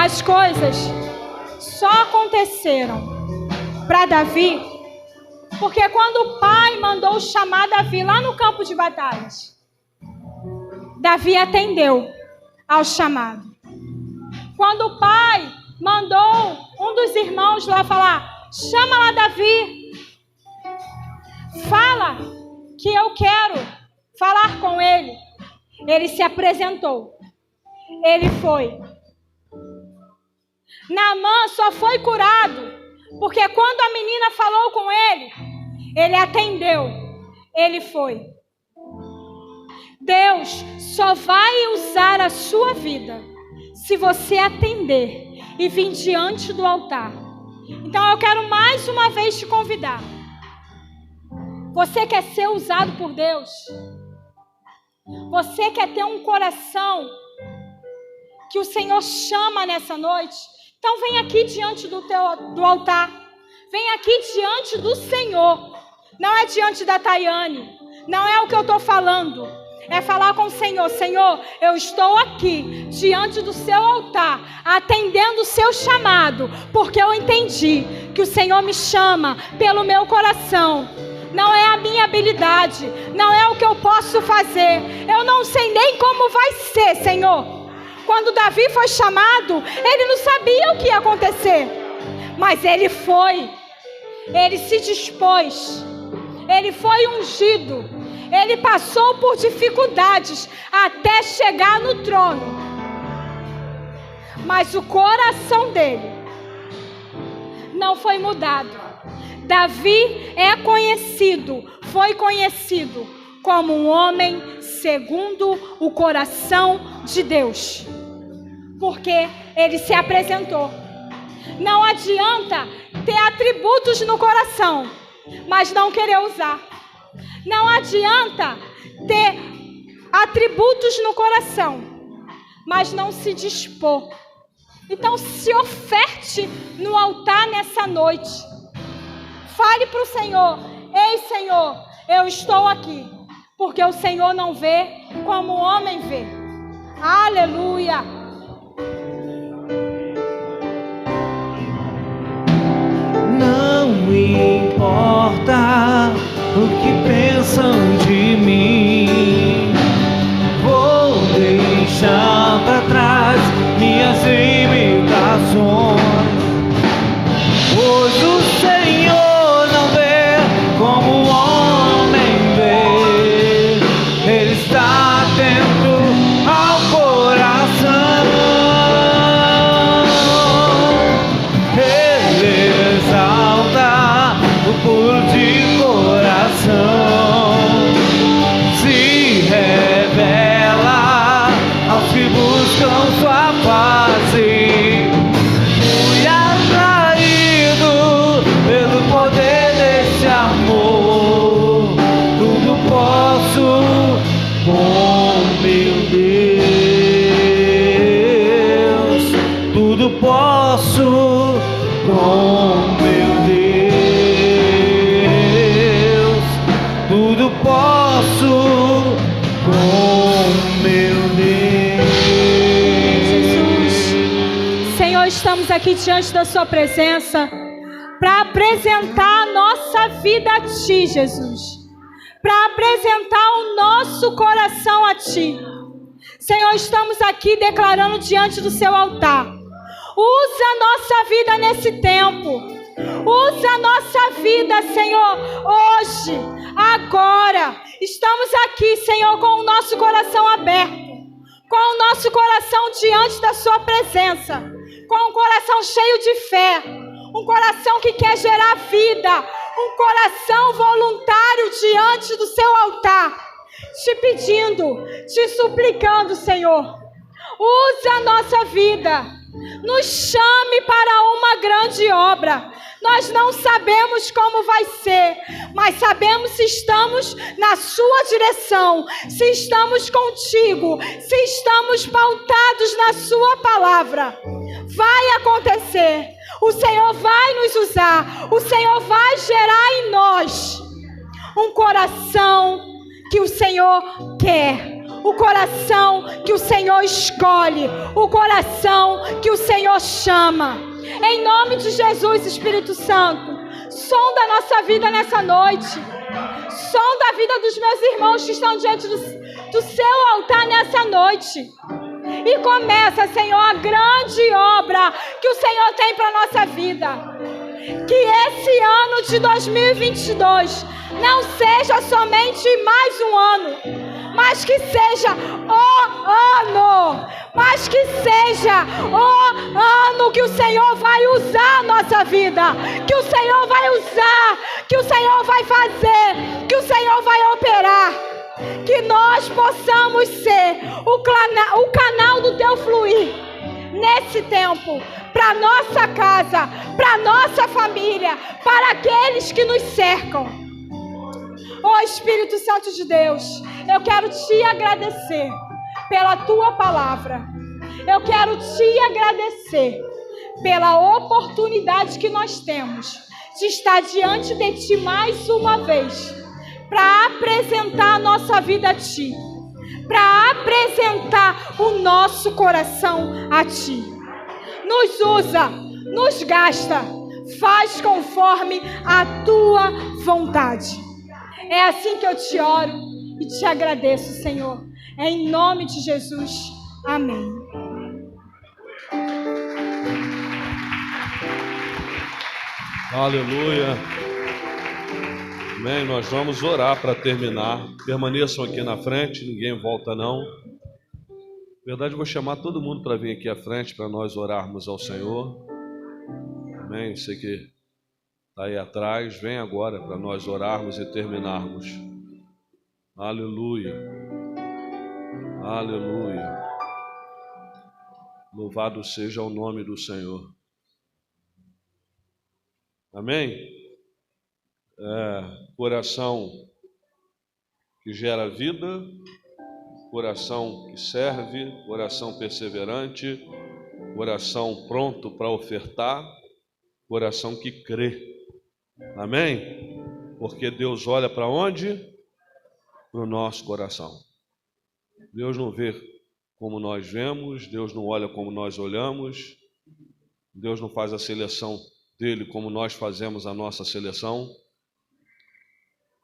As coisas só aconteceram para Davi porque quando o pai mandou chamar Davi lá no campo de batalhas, Davi atendeu ao chamado. Quando o pai mandou um dos irmãos lá falar, chama lá Davi, fala que eu quero falar com ele. Ele se apresentou, ele foi. Naamã só foi curado porque quando a menina falou com ele, ele atendeu, ele foi. Deus só vai usar a sua vida se você atender e vir diante do altar. Então eu quero mais uma vez te convidar. Você quer ser usado por Deus? Você quer ter um coração que o Senhor chama nessa noite? Então vem aqui diante do altar. Vem aqui diante do Senhor. Não é diante da Tayane. Não é o que eu estou falando. É falar com o Senhor. Senhor, eu estou aqui diante do seu altar, atendendo o seu chamado, porque eu entendi que o Senhor me chama pelo meu coração. Não é a minha habilidade, não é o que eu posso fazer. Eu não sei nem como vai ser, Senhor. Quando Davi foi chamado, ele não sabia o que ia acontecer. Mas ele foi. Ele se dispôs. Ele foi ungido. Ele passou por dificuldades até chegar no trono. Mas o coração dele não foi mudado. Davi foi conhecido como um homem segundo o coração de Deus. Porque ele se apresentou. Não adianta ter atributos no coração, mas não querer usar. Não adianta ter atributos no coração, mas não se dispor. Então se oferte no altar nessa noite. Fale para o Senhor: ei, Senhor, eu estou aqui, porque o Senhor não vê como o homem vê. Aleluia.
Não importa o que pensam de mim, vou deixar para trás minhas limitações, pois o Senhor não vê como o homem vê, Ele está atento ao coração, Ele exalta o puro de coração, se revela aos que buscam sua face. Fui atraído pelo poder desse amor, tudo posso com meu Deus, tudo posso com meu Deus, tudo posso com meu Deus.
Jesus, Senhor, estamos aqui diante da sua presença para apresentar a nossa vida a Ti, Jesus. Para apresentar o nosso coração a Ti. Senhor, estamos aqui declarando diante do Seu altar. Usa a nossa vida nesse tempo. Usa a nossa vida, Senhor, hoje, agora. Estamos aqui, Senhor, com o nosso coração aberto. Com o nosso coração diante da Sua presença. Com um coração cheio de fé. Um coração que quer gerar vida. Um coração voluntário diante do Seu altar. Te pedindo, te suplicando, Senhor. Usa a nossa vida. Nos chame para uma grande obra. Nós não sabemos como vai ser, mas sabemos se estamos na Sua direção, se estamos contigo, se estamos pautados na Sua palavra. Vai acontecer. O Senhor vai nos usar. O Senhor vai gerar em nós um coração que o Senhor quer. O coração que o Senhor escolhe. O coração que o Senhor chama. Em nome de Jesus, Espírito Santo, sonda a nossa vida nessa noite. Sonda a vida dos meus irmãos que estão diante do Seu altar nessa noite. E começa, Senhor, a grande obra que o Senhor tem para a nossa vida. Que esse ano de 2022 não seja somente mais um ano, mas que seja o ano, mas que seja o ano que o Senhor vai usar a nossa vida, que o Senhor vai usar, que o Senhor vai fazer, que o Senhor vai operar, que nós possamos ser o canal do Teu fluir nesse tempo, para nossa casa, para nossa família, para aqueles que nos cercam. Ó Espírito Santo de Deus, eu quero Te agradecer pela Tua palavra. Eu quero Te agradecer pela oportunidade que nós temos de estar diante de Ti mais uma vez, para apresentar a nossa vida a Ti, para apresentar o nosso coração a Ti. Nos usa, nos gasta, faz conforme a Tua vontade. É assim que eu te oro e te agradeço, Senhor. É em nome de Jesus. Amém.
Aleluia. Amém. Nós vamos orar para terminar. Permaneçam aqui na frente, ninguém volta não. Na verdade, eu vou chamar todo mundo para vir aqui à frente para nós orarmos ao Senhor. Amém. Você que está aí atrás, vem agora para nós orarmos e terminarmos. Aleluia. Aleluia. Louvado seja o nome do Senhor. Amém? Coração que gera vida, coração que serve, coração perseverante, coração pronto para ofertar, coração que crê. Amém? Porque Deus olha para onde? Para o nosso coração. Deus não vê como nós vemos, Deus não olha como nós olhamos, Deus não faz a seleção dele como nós fazemos a nossa seleção.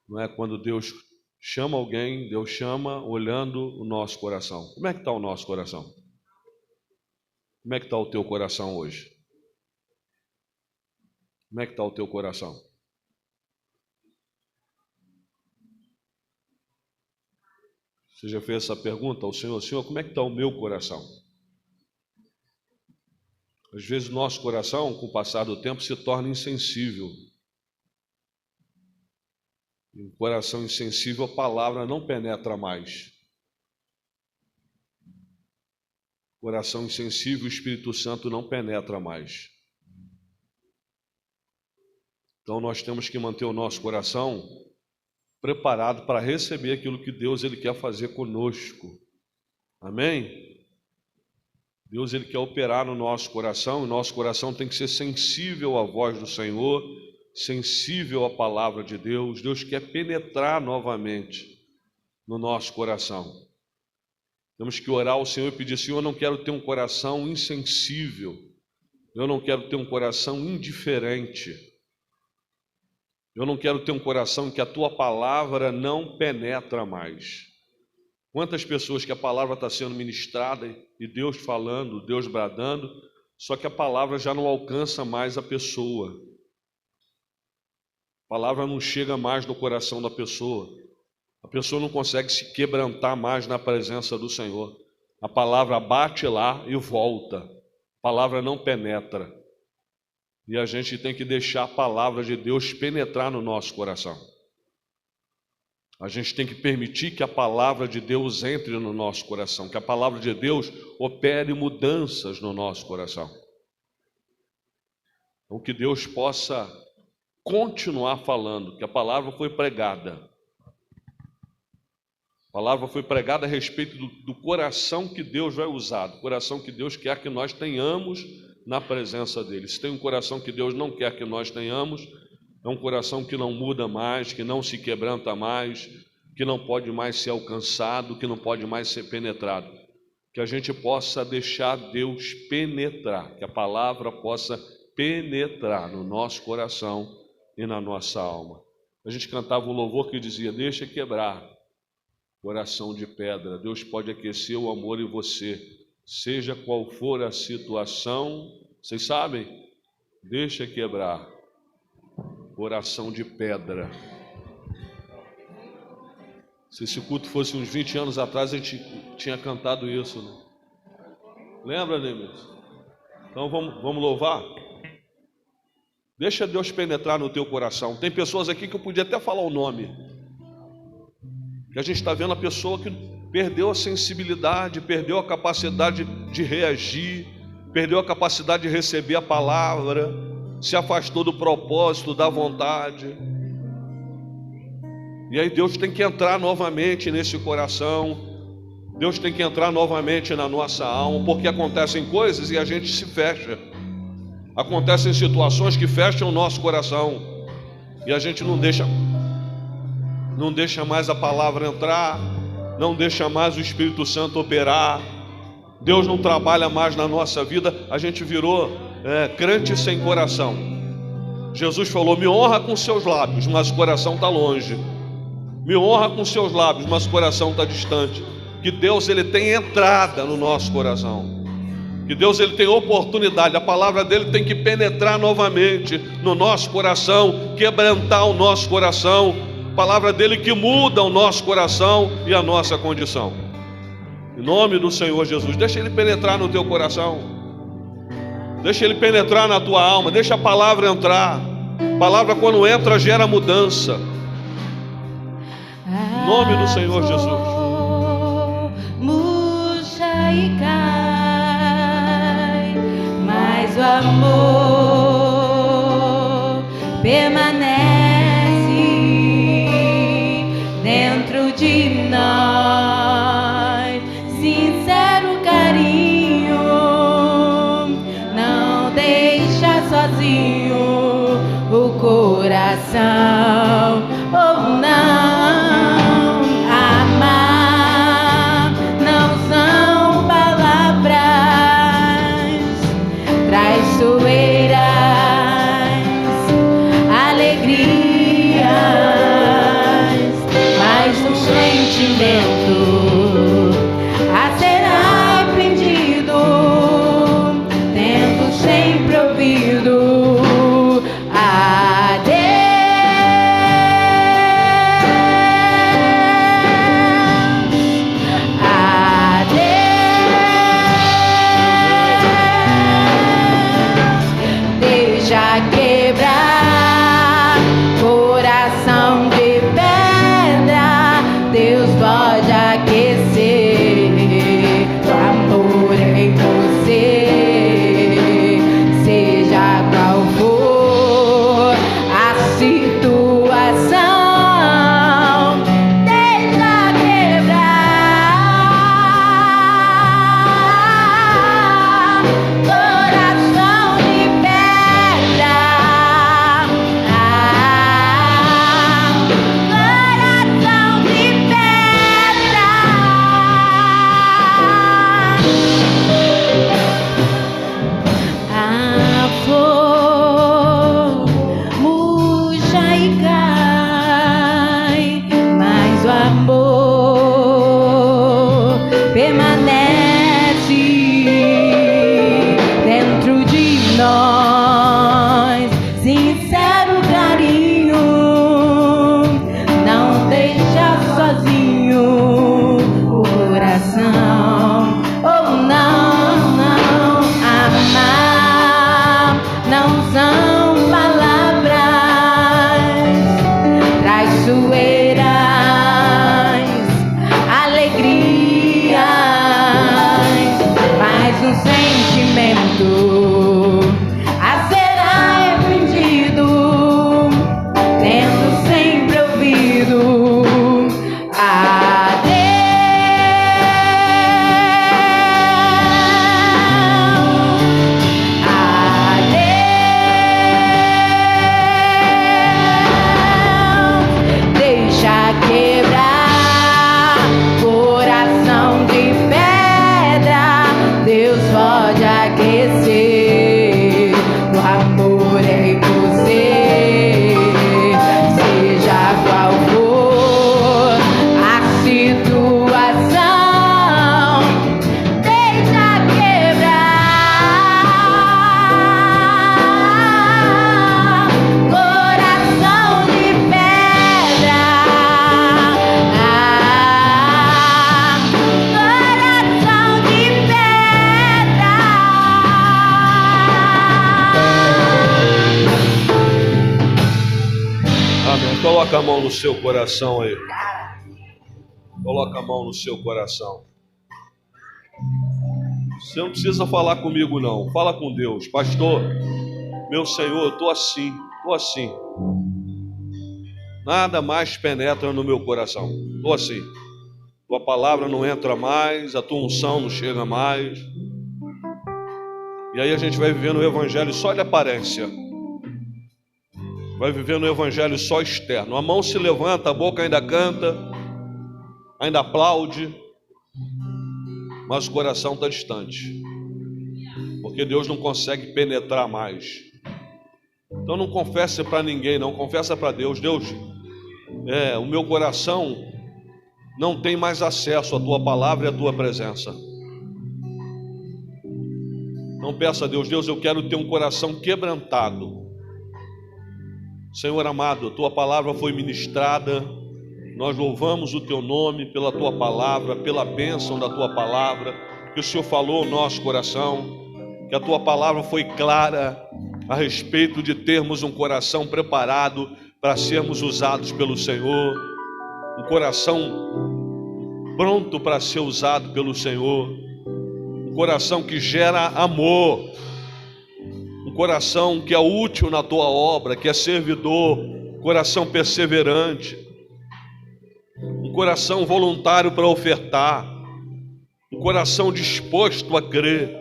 Não é quando Deus chama alguém, Deus chama olhando o nosso coração. Como é que está o nosso coração? Como é que está o teu coração hoje? Como é que está o teu coração? Você já fez essa pergunta ao Senhor? Senhor, como é que está o meu coração? Às vezes o nosso coração, com o passar do tempo, se torna insensível. E um coração insensível, a palavra não penetra mais. Coração insensível, o Espírito Santo não penetra mais. Então nós temos que manter o nosso coração preparado para receber aquilo que Deus ele quer fazer conosco. Amém? Deus ele quer operar no nosso coração, e nosso coração tem que ser sensível à voz do Senhor, sensível à palavra de Deus. Deus quer penetrar novamente no nosso coração. Temos que orar ao Senhor e pedir: Senhor, eu não quero ter um coração insensível, eu não quero ter um coração indiferente, eu não quero ter um coração em que a Tua palavra não penetra mais. Quantas pessoas que a palavra está sendo ministrada e Deus falando, Deus bradando, só que a palavra já não alcança mais a pessoa. A palavra não chega mais no coração da pessoa. A pessoa não consegue se quebrantar mais na presença do Senhor. A palavra bate lá e volta. A palavra não penetra. E a gente tem que deixar a palavra de Deus penetrar no nosso coração. A gente tem que permitir que a palavra de Deus entre no nosso coração, que a palavra de Deus opere mudanças no nosso coração. Então, que Deus possa continuar falando, que a palavra foi pregada. A palavra foi pregada a respeito do coração que Deus vai usar, do coração que Deus quer que nós tenhamos na presença dele. Se tem um coração que Deus não quer que nós tenhamos, é um coração que não muda mais, que não se quebranta mais, que não pode mais ser alcançado, que não pode mais ser penetrado. Que a gente possa deixar Deus penetrar, que a palavra possa penetrar no nosso coração e na nossa alma. A gente cantava um louvor que dizia: deixa quebrar coração de pedra. Deus pode aquecer o amor em você, seja qual for a situação. Vocês sabem? Deixa quebrar coração de pedra. Se esse culto fosse uns 20 anos atrás, a gente tinha cantado isso, né? Lembra, Nemes? Então vamos louvar? Deixa Deus penetrar no teu coração. Tem pessoas aqui que eu podia até falar o nome, que a gente está vendo a pessoa que perdeu a sensibilidade, perdeu a capacidade de reagir, perdeu a capacidade de receber a palavra, se afastou do propósito, da vontade. E aí Deus tem que entrar novamente nesse coração, Deus tem que entrar novamente na nossa alma, porque acontecem coisas e a gente se fecha. Acontecem situações que fecham o nosso coração e a gente não deixa mais a palavra entrar, não deixa mais o Espírito Santo operar. Deus não trabalha mais na nossa vida, a gente virou crente sem coração. Jesus falou: me honra com seus lábios, mas o coração está longe. Me honra com seus lábios, mas o coração está distante. Que Deus ele tem entrada no nosso coração, que Deus ele tem oportunidade, a palavra dele tem que penetrar novamente no nosso coração, quebrantar o nosso coração, a palavra dele que muda o nosso coração e a nossa condição. Em nome do Senhor Jesus, deixa ele penetrar no teu coração, deixa ele penetrar na tua alma, deixa a palavra entrar. A palavra, quando entra, gera mudança. Em nome do Senhor Jesus.
Murcha e cai, mas o amor permanece dentro de nós. coração, ou não. Amar não são palavras traiçoeiras, alegrias, mas um sentimento a ser aprendido, tendo sempre ouvido a Deus. Deixa quebrar coração de pedra, Deus pode aquecer o amor em você, seja qual for a situação. Deixa quebrar coração de pedra, coração de pedra. A flor murcha e cai, mas o amor permanece dentro de nós. Sincero carinho não deixa sozinho o coração, ou não, não. Amar não são palavras traiçoeiras, alegrias, mas um sentimento a ser aprendido, tendo sempre ouvido a Deus, a Deus. Deixa quebrar coração de pedra, Deus pode aquecer o amor em você, seja qual for a situação. Deixa quebrar coração de pedra, coração de pedra.
Amém. Coloca a mão no seu coração aí. Coloca a mão no seu coração. Você não precisa falar comigo não. Fala com Deus. Pastor, meu Senhor, eu estou assim. Nada mais penetra no meu coração. Estou assim. Tua palavra não entra mais, a tua unção não chega mais. E aí a gente vai vivendo o evangelho só de aparência. Vai vivendo o evangelho só externo. A mão se levanta, a boca ainda canta, ainda aplaude, mas o coração está distante, porque Deus não consegue penetrar mais. Então não confesse para ninguém, não, confessa para Deus. Deus, o meu coração não tem mais acesso à tua palavra e à tua presença. Não peça a Deus, Deus, eu quero ter um coração quebrantado. Senhor amado, a tua palavra foi ministrada, nós louvamos o teu nome pela tua palavra, pela bênção da tua palavra, que o Senhor falou no nosso coração, que a tua palavra foi clara a respeito de termos um coração preparado para sermos usados pelo Senhor, um coração pronto para ser usado pelo Senhor, um coração que gera amor, um coração que é útil na tua obra, que é servidor, coração perseverante, um coração voluntário para ofertar, um coração disposto a crer,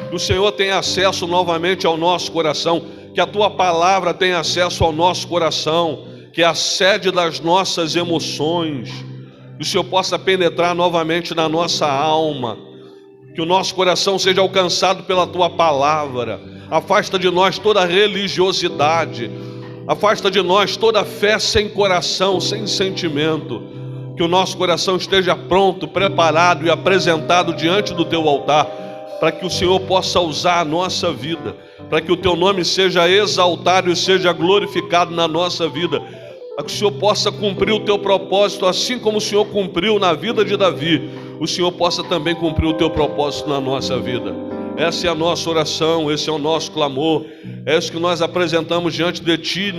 Que o Senhor tenha acesso novamente ao nosso coração, que a Tua palavra tenha acesso ao nosso coração, que é a sede das nossas emoções, que o Senhor possa penetrar novamente na nossa alma, que o nosso coração seja alcançado pela Tua palavra. Afasta de nós toda religiosidade, afasta de nós toda fé sem coração, sem sentimento. Que o nosso coração esteja pronto, preparado e apresentado diante do Teu altar, para que o Senhor possa usar a nossa vida, para que o Teu nome seja exaltado e seja glorificado na nossa vida, para que o Senhor possa cumprir o Teu propósito, assim como o Senhor cumpriu na vida de Davi, o Senhor possa também cumprir o Teu propósito na nossa vida. Essa é a nossa oração, esse é o nosso clamor, é isso que nós apresentamos diante de Ti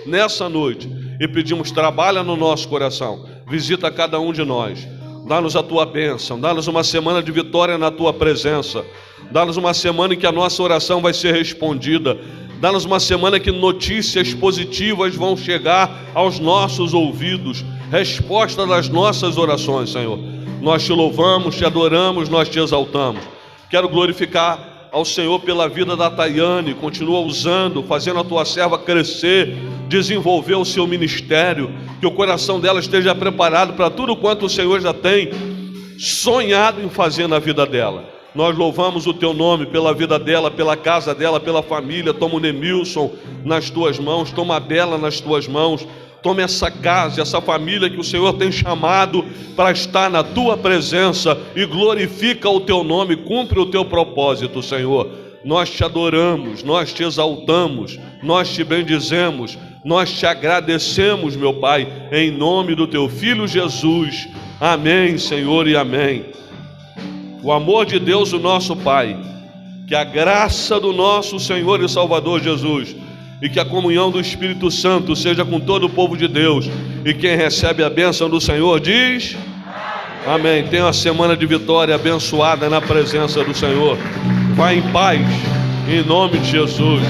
nessa noite, e pedimos: trabalha no nosso coração, visita cada um de nós, dá-nos a Tua bênção, dá-nos uma semana de vitória na Tua presença, dá-nos uma semana em que a nossa oração vai ser respondida, dá-nos uma semana que notícias positivas vão chegar aos nossos ouvidos, resposta das nossas orações, Senhor. Nós Te louvamos, Te adoramos, nós Te exaltamos. Quero glorificar ao Senhor pela vida da Tayane, continua usando, fazendo a Tua serva crescer, desenvolver o seu ministério, que o coração dela esteja preparado para tudo quanto o Senhor já tem sonhado em fazer na vida dela. Nós louvamos o Teu nome pela vida dela, pela casa dela, pela família. Toma o Nemilson nas Tuas mãos, toma a Bela nas Tuas mãos, toma essa casa, essa família que o Senhor tem chamado para estar na Tua presença, e glorifica o Teu nome, cumpre o Teu propósito, Senhor. Nós Te adoramos, nós Te exaltamos, nós Te bendizemos, nós Te agradecemos, meu Pai, em nome do Teu Filho Jesus. Amém, Senhor, e amém. O amor de Deus, o nosso Pai, que a graça do nosso Senhor e Salvador Jesus, e que a comunhão do Espírito Santo seja com todo o povo de Deus, e quem recebe a bênção do Senhor diz amém. Tenha uma semana de vitória abençoada na presença do Senhor. Vá em paz, em nome de Jesus.